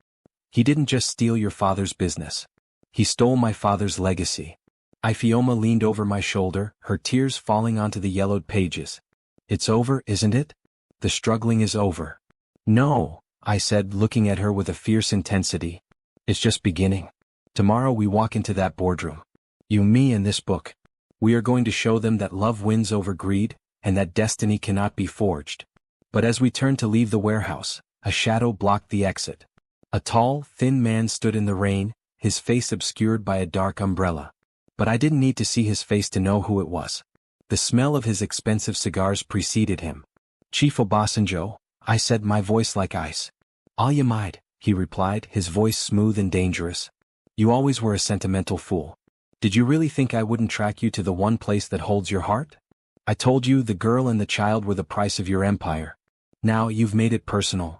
"He didn't just steal your father's business. He stole my father's legacy." Ifeoma leaned over my shoulder, her tears falling onto the yellowed pages. "It's over, isn't it? The struggling is over." "No," I said, looking at her with a fierce intensity. "It's just beginning. Tomorrow we walk into that boardroom. You, me, and this book. We are going to show them that love wins over greed, and that destiny cannot be forged." But as we turned to leave the warehouse, a shadow blocked the exit. A tall, thin man stood in the rain, his face obscured by a dark umbrella. But I didn't need to see his face to know who it was. The smell of his expensive cigars preceded him. "Chief Obasanjo," I said, my voice like ice. "Olumide," he replied, his voice smooth and dangerous. "You always were a sentimental fool. Did you really think I wouldn't track you to the one place that holds your heart? I told you the girl and the child were the price of your empire. Now you've made it personal."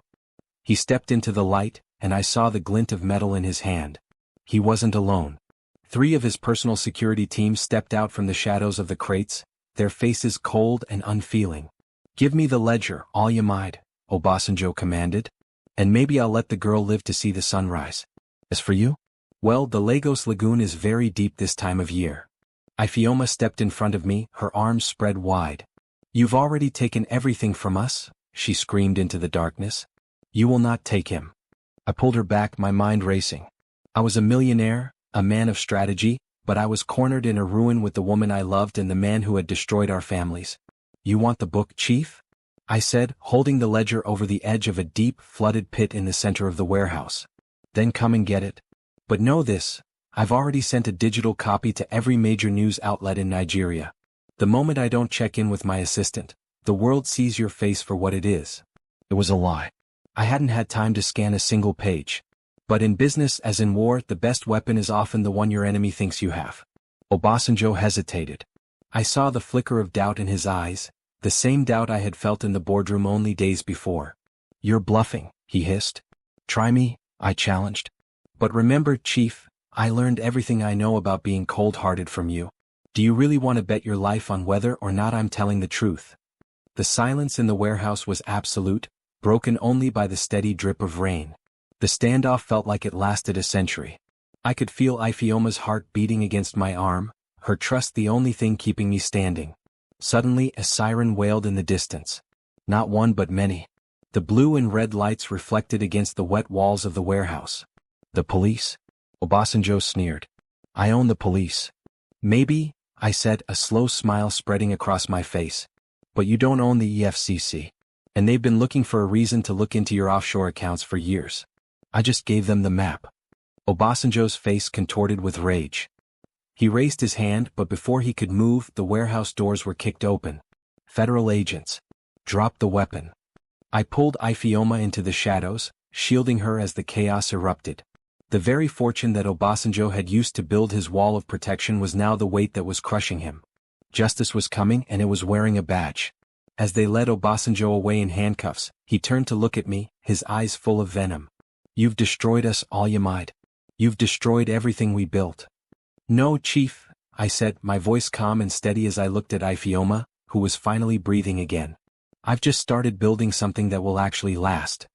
He stepped into the light, and I saw the glint of metal in his hand. He wasn't alone. 3 of his personal security team stepped out from the shadows of the crates, their faces cold and unfeeling. "Give me the ledger, Olumide," Obasanjo commanded. "And maybe I'll let the girl live to see the sunrise. As for you? Well, the Lagos Lagoon is very deep this time of year." Ifeoma stepped in front of me, her arms spread wide. "You've already taken everything from us," she screamed into the darkness. "You will not take him." I pulled her back, my mind racing. I was a millionaire, a man of strategy, but I was cornered in a ruin with the woman I loved and the man who had destroyed our families. "You want the book, Chief?" I said, holding the ledger over the edge of a deep, flooded pit in the center of the warehouse. "Then come and get it. But know this, I've already sent a digital copy to every major news outlet in Nigeria. The moment I don't check in with my assistant, the world sees your face for what it is." It was a lie. I hadn't had time to scan a single page. But in business as in war, the best weapon is often the one your enemy thinks you have. Obasanjo hesitated. I saw the flicker of doubt in his eyes, the same doubt I had felt in the boardroom only days before. "You're bluffing," he hissed. "Try me," I challenged. "But remember, Chief, I learned everything I know about being cold-hearted from you. Do you really want to bet your life on whether or not I'm telling the truth?" The silence in the warehouse was absolute, broken only by the steady drip of rain. The standoff felt like it lasted a century. I could feel Ifeoma's heart beating against my arm, her trust the only thing keeping me standing. Suddenly a siren wailed in the distance. Not one but many. The blue and red lights reflected against the wet walls of the warehouse. "The police?" Obasanjo sneered. "I own the police." "Maybe," I said, a slow smile spreading across my face. "But you don't own the EFCC. And they've been looking for a reason to look into your offshore accounts for years. I just gave them the map." Obasanjo's face contorted with rage. He raised his hand, but before he could move, the warehouse doors were kicked open. "Federal agents. Drop the weapon." I pulled Ifeoma into the shadows, shielding her as the chaos erupted. The very fortune that Obasanjo had used to build his wall of protection was now the weight that was crushing him. Justice was coming, and it was wearing a badge. As they led Obasanjo away in handcuffs, he turned to look at me, his eyes full of venom. "You've destroyed us, Olumide. You've destroyed everything we built." "No, Chief," I said, my voice calm and steady as I looked at Ifeoma, who was finally breathing again. "I've just started building something that will actually last."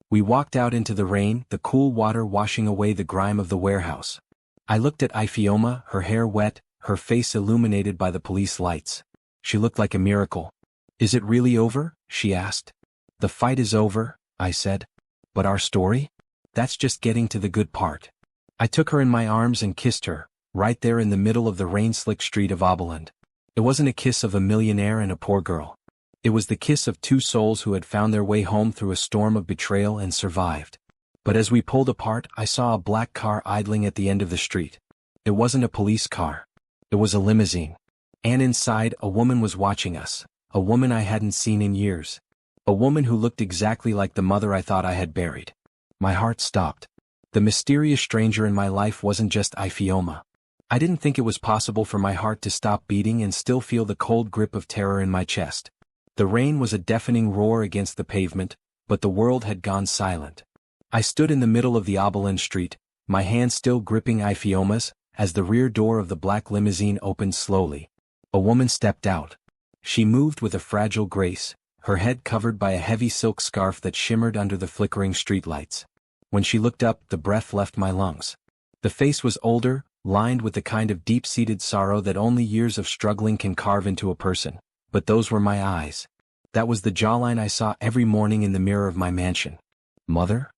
We walked out into the rain, the cool water washing away the grime of the warehouse. I looked at Ifeoma, her hair wet, her face illuminated by the police lights. She looked like a miracle. "Is it really over?" she asked. "The fight is over," I said. "But our story? That's just getting to the good part." I took her in my arms and kissed her, right there in the middle of the rain-slick street of Oberland. It wasn't a kiss of a millionaire and a poor girl. It was the kiss of two souls who had found their way home through a storm of betrayal and survived. But as we pulled apart, I saw a black car idling at the end of the street. It wasn't a police car. It was a limousine. And inside, a woman was watching us, a woman I hadn't seen in years. A woman who looked exactly like the mother I thought I had buried. My heart stopped. The mysterious stranger in my life wasn't just Ifeoma. I didn't think it was possible for my heart to stop beating and still feel the cold grip of terror in my chest. The rain was a deafening roar against the pavement, but the world had gone silent. I stood in the middle of the Oberland street, my hand still gripping Ifeoma's, as the rear door of the black limousine opened slowly. A woman stepped out. She moved with a fragile grace, her head covered by a heavy silk scarf that shimmered under the flickering streetlights. When she looked up, the breath left my lungs. The face was older, lined with the kind of deep-seated sorrow that only years of struggling can carve into a person, but those were my eyes. That was the jawline I saw every morning in the mirror of my mansion. "Mother?"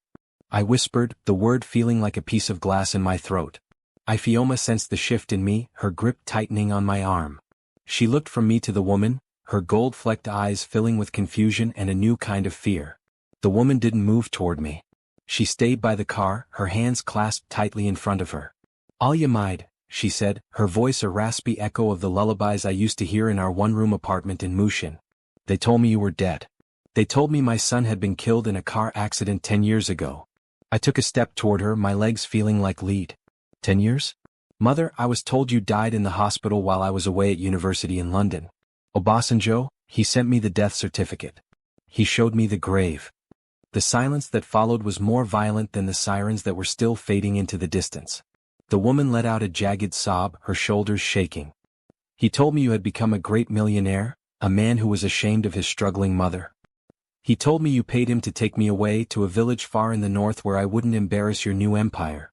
I whispered, the word feeling like a piece of glass in my throat. Ifeoma sensed the shift in me, her grip tightening on my arm. She looked from me to the woman, her gold-flecked eyes filling with confusion and a new kind of fear. The woman didn't move toward me. She stayed by the car, her hands clasped tightly in front of her. "Olumide," she said, her voice a raspy echo of the lullabies I used to hear in our one-room apartment in Mushin. "They told me you were dead. They told me my son had been killed in a car accident 10 years ago." I took a step toward her, my legs feeling like lead. 10 years? "Mother, I was told you died in the hospital while I was away at university in London. Obasanjo, he sent me the death certificate. He showed me the grave." The silence that followed was more violent than the sirens that were still fading into the distance. The woman let out a jagged sob, her shoulders shaking. "He told me you had become a great millionaire, a man who was ashamed of his struggling mother. He told me you paid him to take me away to a village far in the north where I wouldn't embarrass your new empire.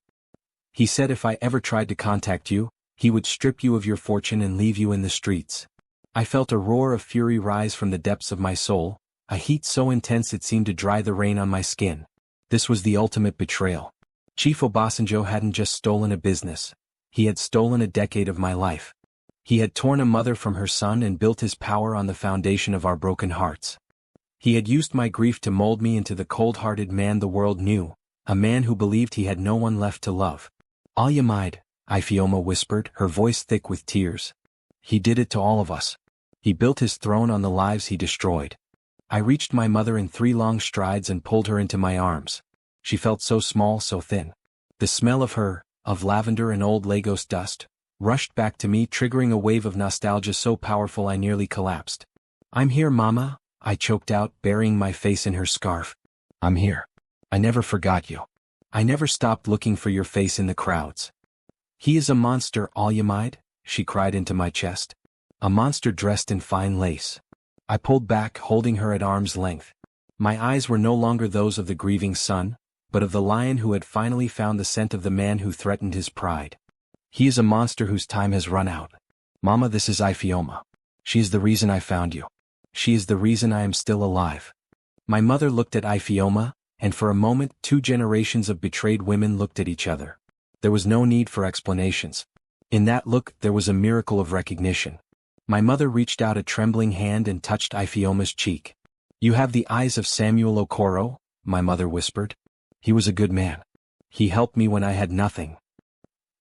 He said if I ever tried to contact you, he would strip you of your fortune and leave you in the streets." I felt a roar of fury rise from the depths of my soul, a heat so intense it seemed to dry the rain on my skin. This was the ultimate betrayal. Chief Obasanjo hadn't just stolen a business. He had stolen a decade of my life. He had torn a mother from her son and built his power on the foundation of our broken hearts. He had used my grief to mold me into the cold-hearted man the world knew, a man who believed he had no one left to love. "Olumide," Ifeoma whispered, her voice thick with tears. "He did it to all of us. He built his throne on the lives he destroyed." I reached my mother in 3 long strides and pulled her into my arms. She felt so small, so thin. The smell of her, of lavender and old Lagos dust, rushed back to me, triggering a wave of nostalgia so powerful I nearly collapsed. "I'm here, Mama," I choked out, burying my face in her scarf. "I'm here. I never forgot you. I never stopped looking for your face in the crowds." "He is a monster, Olumide," she cried into my chest. "A monster dressed in fine lace." I pulled back, holding her at arm's length. My eyes were no longer those of the grieving son, but of the lion who had finally found the scent of the man who threatened his pride. "He is a monster whose time has run out. Mama, this is Ifeoma. She is the reason I found you. She is the reason I am still alive." My mother looked at Ifeoma, and for a moment 2 generations of betrayed women looked at each other. There was no need for explanations. In that look there was a miracle of recognition. My mother reached out a trembling hand and touched Ifeoma's cheek. "You have the eyes of Samuel Okoro," my mother whispered. "He was a good man. He helped me when I had nothing."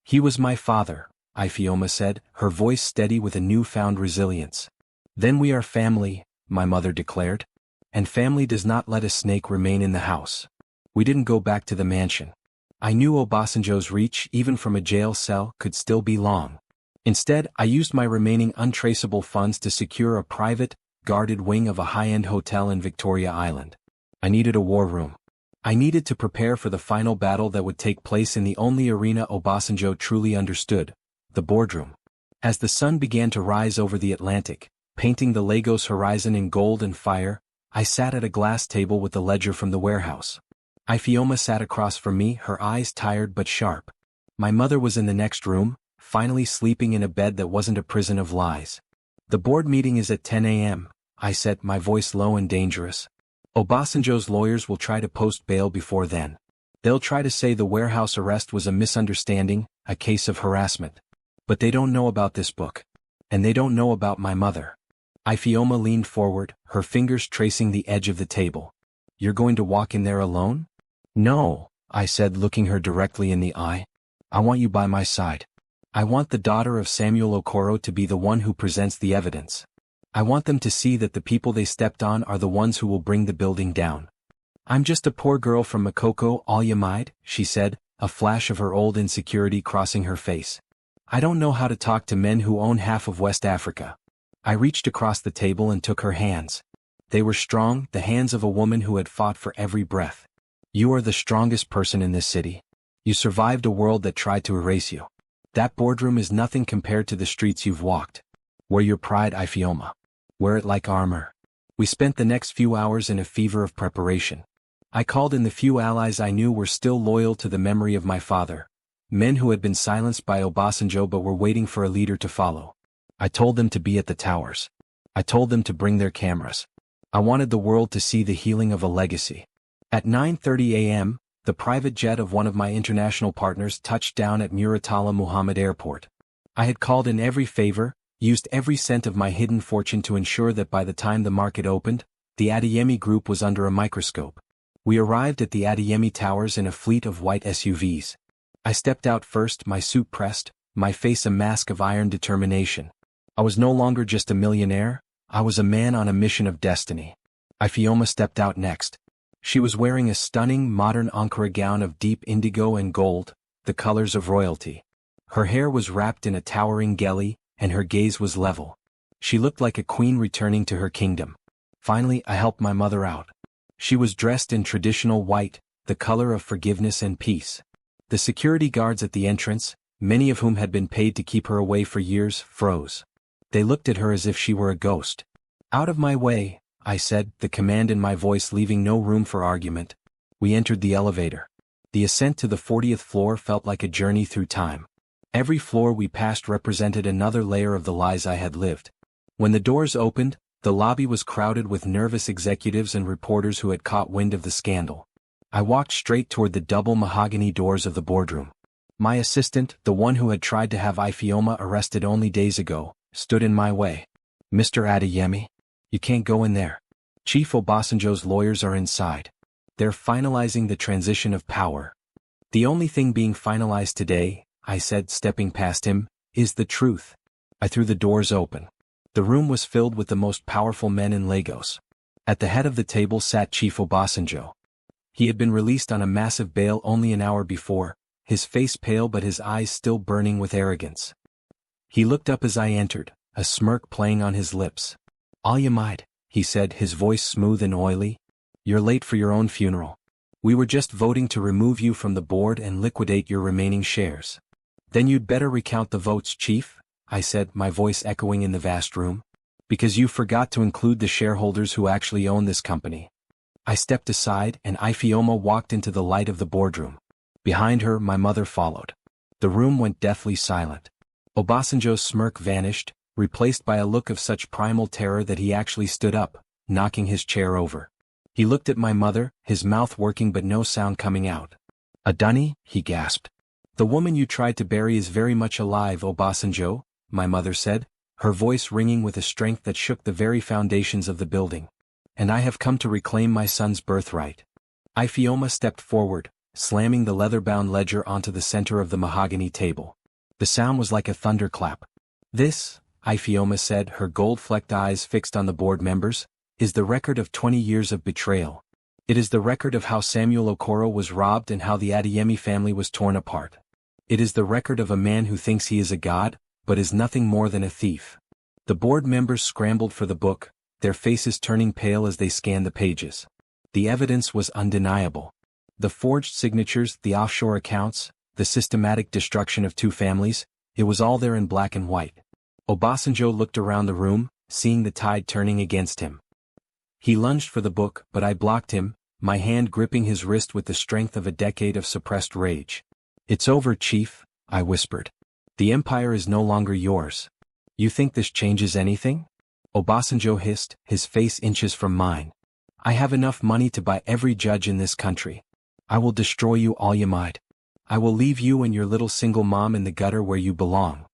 "He was my father," Ifeoma said, her voice steady with a newfound resilience. "Then we are family," my mother declared. "And family does not let a snake remain in the house." We didn't go back to the mansion. I knew Obasanjo's reach, even from a jail cell, could still be long. Instead, I used my remaining untraceable funds to secure a private, guarded wing of a high-end hotel in Victoria Island. I needed a war room. I needed to prepare for the final battle that would take place in the only arena Obasanjo truly understood, the boardroom. As the sun began to rise over the Atlantic, painting the Lagos horizon in gold and fire, I sat at a glass table with the ledger from the warehouse. Ifeoma sat across from me, her eyes tired but sharp. My mother was in the next room, finally sleeping in a bed that wasn't a prison of lies. "The board meeting is at 10 a.m., I said, my voice low and dangerous. "Obasanjo's lawyers will try to post bail before then. They'll try to say the warehouse arrest was a misunderstanding, a case of harassment. But they don't know about this book. And they don't know about my mother. Ifeoma leaned forward, her fingers tracing the edge of the table. You're going to walk in there alone? No, I said, looking her directly in the eye. I want you by my side. I want the daughter of Samuel Okoro to be the one who presents the evidence. I want them to see that the people they stepped on are the ones who will bring the building down. I'm just a poor girl from Makoko, Olumide, she said, a flash of her old insecurity crossing her face. I don't know how to talk to men who own half of West Africa. I reached across the table and took her hands. They were strong, the hands of a woman who had fought for every breath. You are the strongest person in this city. You survived a world that tried to erase you. That boardroom is nothing compared to the streets you've walked. Wear your pride, Ifeoma. Wear it like armor. We spent the next few hours in a fever of preparation. I called in the few allies I knew were still loyal to the memory of my father. Men who had been silenced by Obasanjo but were waiting for a leader to follow. I told them to be at the towers. I told them to bring their cameras. I wanted the world to see the healing of a legacy. At 9:30 a.m., the private jet of one of my international partners touched down at Muratala Muhammad Airport. I had called in every favor, used every cent of my hidden fortune to ensure that by the time the market opened, the Adeyemi group was under a microscope. We arrived at the Adeyemi Towers in a fleet of white SUVs. I stepped out first, my suit pressed, my face a mask of iron determination. I was no longer just a millionaire, I was a man on a mission of destiny. Ifeoma stepped out next. She was wearing a stunning modern Ankara gown of deep indigo and gold, the colors of royalty. Her hair was wrapped in a towering geli, and her gaze was level. She looked like a queen returning to her kingdom. Finally, I helped my mother out. She was dressed in traditional white, the color of forgiveness and peace. The security guards at the entrance, many of whom had been paid to keep her away for years, froze. They looked at her as if she were a ghost. Out of my way, I said, the command in my voice leaving no room for argument. We entered the elevator. The ascent to the 40th floor felt like a journey through time. Every floor we passed represented another layer of the lies I had lived. When the doors opened, the lobby was crowded with nervous executives and reporters who had caught wind of the scandal. I walked straight toward the double mahogany doors of the boardroom. My assistant, the one who had tried to have Ifeoma arrested only days ago, stood in my way. Mr. Adeyemi, you can't go in there. Chief Obasanjo's lawyers are inside. They're finalizing the transition of power. The only thing being finalized today, I said, stepping past him, is the truth. I threw the doors open. The room was filled with the most powerful men in Lagos. At the head of the table sat Chief Obasanjo. He had been released on a massive bail only an hour before, his face pale but his eyes still burning with arrogance. He looked up as I entered, a smirk playing on his lips. Olumide, he said, his voice smooth and oily. You're late for your own funeral. We were just voting to remove you from the board and liquidate your remaining shares. Then you'd better recount the votes, Chief, I said, my voice echoing in the vast room. Because you forgot to include the shareholders who actually own this company. I stepped aside and Ifeoma walked into the light of the boardroom. Behind her, my mother followed. The room went deathly silent. Obasanjo's smirk vanished, replaced by a look of such primal terror that he actually stood up, knocking his chair over. He looked at my mother, his mouth working but no sound coming out. Adani, he gasped. The woman you tried to bury is very much alive, Obasanjo, my mother said, her voice ringing with a strength that shook the very foundations of the building. And I have come to reclaim my son's birthright. Ifeoma stepped forward, slamming the leather-bound ledger onto the center of the mahogany table. The sound was like a thunderclap. This, Ifeoma said, her gold-flecked eyes fixed on the board members, is the record of 20 years of betrayal. It is the record of how Samuel Okoro was robbed and how the Adeyemi family was torn apart. It is the record of a man who thinks he is a god, but is nothing more than a thief. The board members scrambled for the book, their faces turning pale as they scanned the pages. The evidence was undeniable. The forged signatures, the offshore accounts, the systematic destruction of two families, it was all there in black and white. Obasanjo looked around the room, seeing the tide turning against him. He lunged for the book, but I blocked him, my hand gripping his wrist with the strength of a decade of suppressed rage. It's over, Chief, I whispered. The empire is no longer yours. You think this changes anything? Obasanjo hissed, his face inches from mine. I have enough money to buy every judge in this country. I will destroy you, Olumide. I will leave you and your little single mom in the gutter where you belong.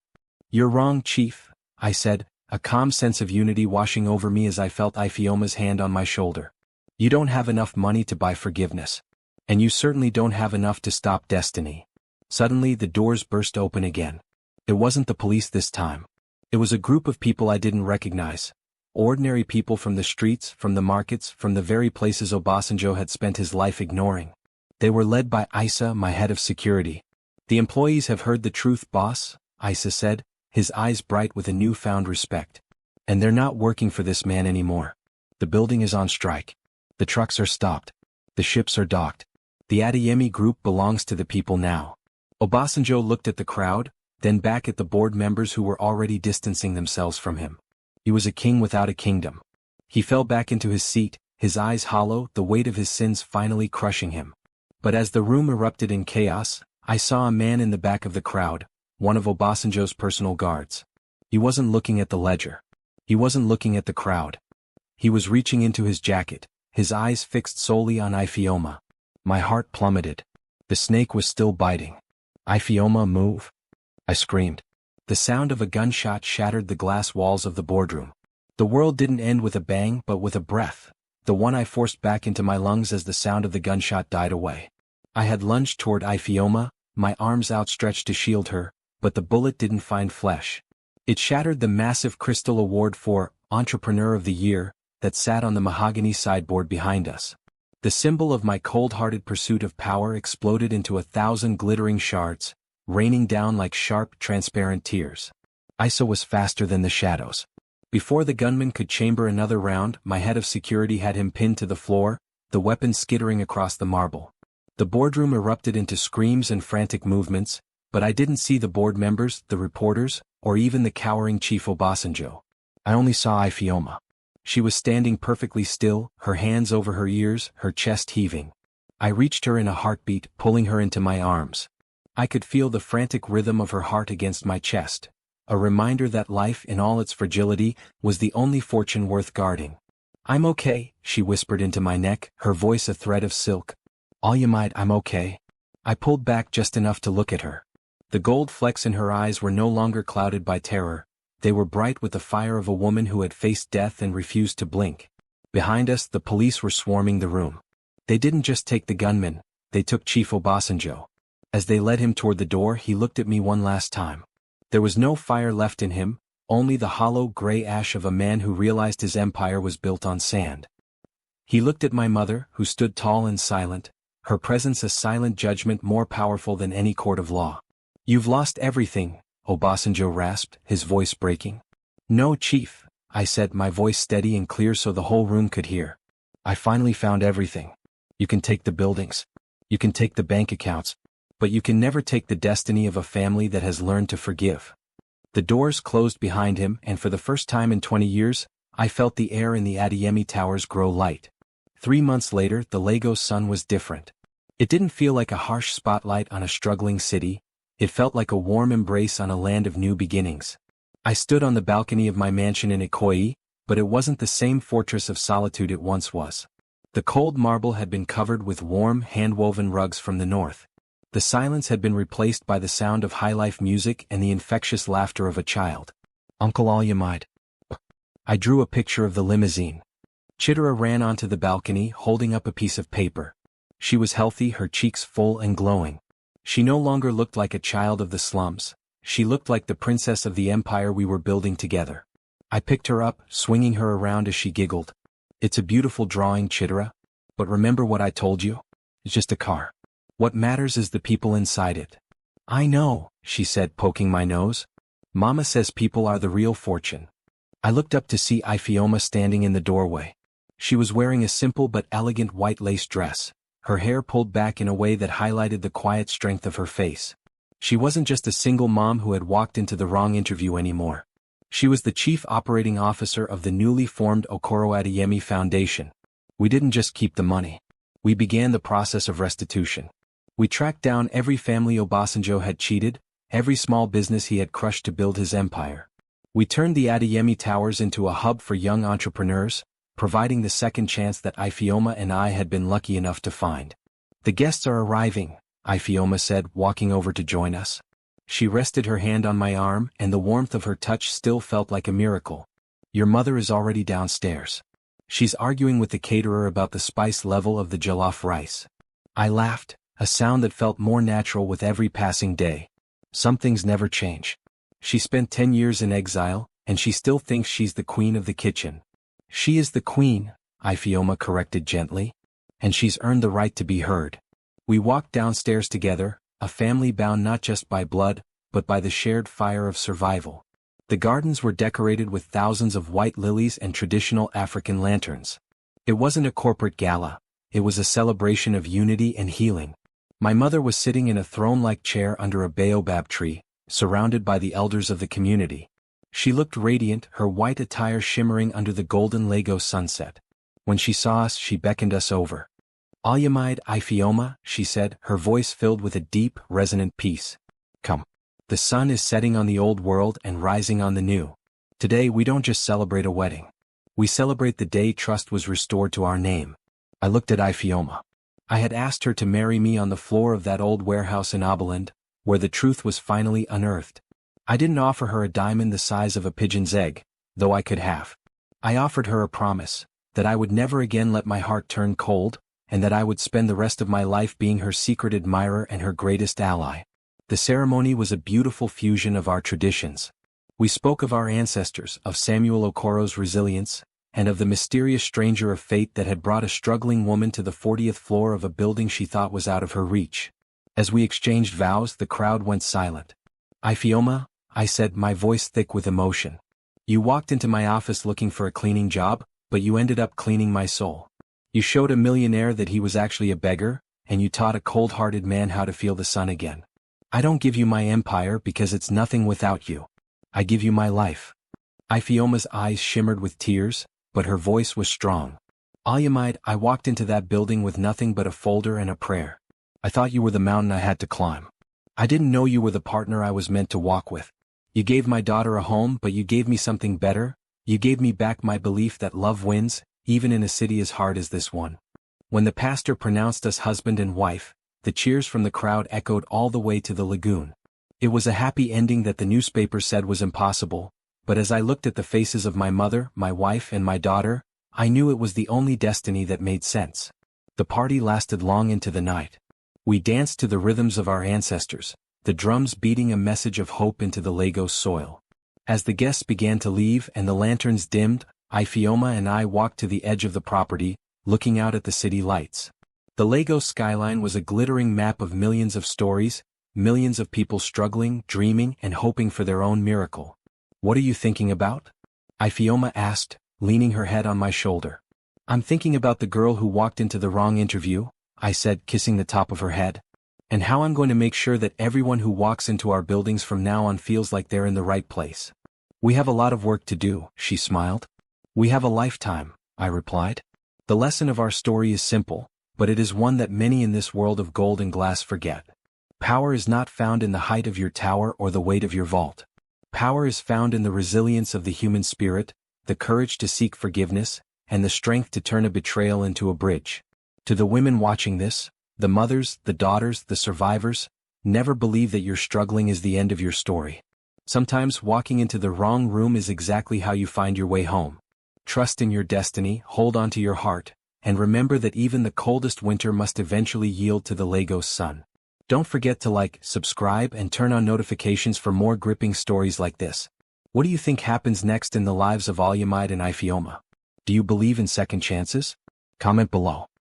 "You're wrong, Chief," I said, a calm sense of unity washing over me as I felt Ifeoma's hand on my shoulder. "You don't have enough money to buy forgiveness. And you certainly don't have enough to stop destiny." Suddenly the doors burst open again. It wasn't the police this time. It was a group of people I didn't recognize. Ordinary people from the streets, from the markets, from the very places Obasanjo had spent his life ignoring. They were led by Isa, my head of security. "The employees have heard the truth, boss," Isa said, his eyes bright with a newfound respect. "And they're not working for this man anymore. The building is on strike. The trucks are stopped. The ships are docked. The Adeyemi group belongs to the people now." Obasanjo looked at the crowd, then back at the board members who were already distancing themselves from him. He was a king without a kingdom. He fell back into his seat, his eyes hollow, the weight of his sins finally crushing him. But as the room erupted in chaos, I saw a man in the back of the crowd, one of Obasanjo's personal guards. He wasn't looking at the ledger. He wasn't looking at the crowd. He was reaching into his jacket, his eyes fixed solely on Ifeoma. My heart plummeted. The snake was still biting. "Ifeoma, move!" I screamed. The sound of a gunshot shattered the glass walls of the boardroom. The world didn't end with a bang but with a breath, the one I forced back into my lungs as the sound of the gunshot died away. I had lunged toward Ifeoma, my arms outstretched to shield her, but the bullet didn't find flesh. It shattered the massive crystal award for Entrepreneur of the Year that sat on the mahogany sideboard behind us. The symbol of my cold-hearted pursuit of power exploded into 1,000 glittering shards, raining down like sharp, transparent tears. Isa was faster than the shadows. Before the gunman could chamber another round, my head of security had him pinned to the floor, the weapon skittering across the marble. The boardroom erupted into screams and frantic movements, but I didn't see the board members, the reporters, or even the cowering Chief Obasanjo. I only saw Ifeoma. She was standing perfectly still, her hands over her ears, her chest heaving. I reached her in a heartbeat, pulling her into my arms. I could feel the frantic rhythm of her heart against my chest, a reminder that life in all its fragility was the only fortune worth guarding. "I'm okay," she whispered into my neck, her voice a thread of silk. "Olumide, I'm okay." I pulled back just enough to look at her. The gold flecks in her eyes were no longer clouded by terror. They were bright with the fire of a woman who had faced death and refused to blink. Behind us, the police were swarming the room. They didn't just take the gunman, they took Chief Obasanjo. As they led him toward the door, he looked at me one last time. There was no fire left in him, only the hollow gray ash of a man who realized his empire was built on sand. He looked at my mother, who stood tall and silent, her presence a silent judgment more powerful than any court of law. "You've lost everything," Obasanjo rasped, his voice breaking. "No, Chief," I said, my voice steady and clear so the whole room could hear. "I finally found everything. You can take the buildings. You can take the bank accounts. But you can never take the destiny of a family that has learned to forgive." The doors closed behind him, and for the first time in 20 years, I felt the air in the Adeyemi towers grow light. 3 months later, the Lagos sun was different. It didn't feel like a harsh spotlight on a struggling city. It felt like a warm embrace on a land of new beginnings. I stood on the balcony of my mansion in Ikoyi, but it wasn't the same fortress of solitude it once was. The cold marble had been covered with warm, hand-woven rugs from the north. The silence had been replaced by the sound of high-life music and the infectious laughter of a child. "Uncle Olumide." I drew a picture of the limousine. Chitara ran onto the balcony, holding up a piece of paper. She was healthy, her cheeks full and glowing. She no longer looked like a child of the slums. She looked like the princess of the empire we were building together. I picked her up, swinging her around as she giggled. "It's a beautiful drawing, Chitara. But remember what I told you? It's just a car. What matters is the people inside it." "I know," she said, poking my nose. "Mama says people are the real fortune." I looked up to see Ifeoma standing in the doorway. She was wearing a simple but elegant white lace dress, her hair pulled back in a way that highlighted the quiet strength of her face. She wasn't just a single mom who had walked into the wrong interview anymore. She was the chief operating officer of the newly formed Okoro Adeyemi Foundation. We didn't just keep the money. We began the process of restitution. We tracked down every family Obasanjo had cheated, every small business he had crushed to build his empire. We turned the Adeyemi Towers into a hub for young entrepreneurs, providing the second chance that Ifeoma and I had been lucky enough to find. "The guests are arriving," Ifeoma said, walking over to join us. She rested her hand on my arm, and the warmth of her touch still felt like a miracle. Your mother is already downstairs. She's arguing with the caterer about the spice level of the jollof rice. I laughed, a sound that felt more natural with every passing day. Some things never change. She spent 10 years in exile, and she still thinks she's the queen of the kitchen. She is the queen, Ifeoma corrected gently. And she's earned the right to be heard. We walked downstairs together, a family bound not just by blood, but by the shared fire of survival. The gardens were decorated with thousands of white lilies and traditional African lanterns. It wasn't a corporate gala, it was a celebration of unity and healing. My mother was sitting in a throne-like chair under a baobab tree, surrounded by the elders of the community. She looked radiant, her white attire shimmering under the golden Lagos sunset. When she saw us, she beckoned us over. Olumide Ifeoma, she said, her voice filled with a deep, resonant peace. Come. The sun is setting on the old world and rising on the new. Today we don't just celebrate a wedding. We celebrate the day trust was restored to our name. I looked at Ifeoma. I had asked her to marry me on the floor of that old warehouse in Oberland, where the truth was finally unearthed. I didn't offer her a diamond the size of a pigeon's egg, though I could have. I offered her a promise, that I would never again let my heart turn cold, and that I would spend the rest of my life being her secret admirer and her greatest ally. The ceremony was a beautiful fusion of our traditions. We spoke of our ancestors, of Samuel Okoro's resilience, and of the mysterious stranger of fate that had brought a struggling woman to the 40th floor of a building she thought was out of her reach. As we exchanged vows, the crowd went silent. Ifeoma, I said, my voice thick with emotion. You walked into my office looking for a cleaning job, but you ended up cleaning my soul. You showed a millionaire that he was actually a beggar, and you taught a cold-hearted man how to feel the sun again. I don't give you my empire because it's nothing without you. I give you my life. Ifeoma's eyes shimmered with tears, but her voice was strong. Olumide, I walked into that building with nothing but a folder and a prayer. I thought you were the mountain I had to climb. I didn't know you were the partner I was meant to walk with. You gave my daughter a home, but you gave me something better. You gave me back my belief that love wins, even in a city as hard as this one. When the pastor pronounced us husband and wife, the cheers from the crowd echoed all the way to the lagoon. It was a happy ending that the newspaper said was impossible, but as I looked at the faces of my mother, my wife, and my daughter, I knew it was the only destiny that made sense. The party lasted long into the night. We danced to the rhythms of our ancestors, the drums beating a message of hope into the Lagos soil. As the guests began to leave and the lanterns dimmed, Ifeoma and I walked to the edge of the property, looking out at the city lights. The Lagos skyline was a glittering map of millions of stories, millions of people struggling, dreaming, and hoping for their own miracle. What are you thinking about? Ifeoma asked, leaning her head on my shoulder. I'm thinking about the girl who walked into the wrong interview, I said, kissing the top of her head. And how I'm going to make sure that everyone who walks into our buildings from now on feels like they're in the right place. We have a lot of work to do, she smiled. We have a lifetime, I replied. The lesson of our story is simple, but it is one that many in this world of gold and glass forget. Power is not found in the height of your tower or the weight of your vault. Power is found in the resilience of the human spirit, the courage to seek forgiveness, and the strength to turn a betrayal into a bridge. To the women watching this, the mothers, the daughters, the survivors, never believe that your struggling is the end of your story. Sometimes walking into the wrong room is exactly how you find your way home. Trust in your destiny, hold on to your heart, and remember that even the coldest winter must eventually yield to the Lagos sun. Don't forget to like, subscribe, and turn on notifications for more gripping stories like this. What do you think happens next in the lives of Olumide and Ifeoma? Do you believe in second chances? Comment below.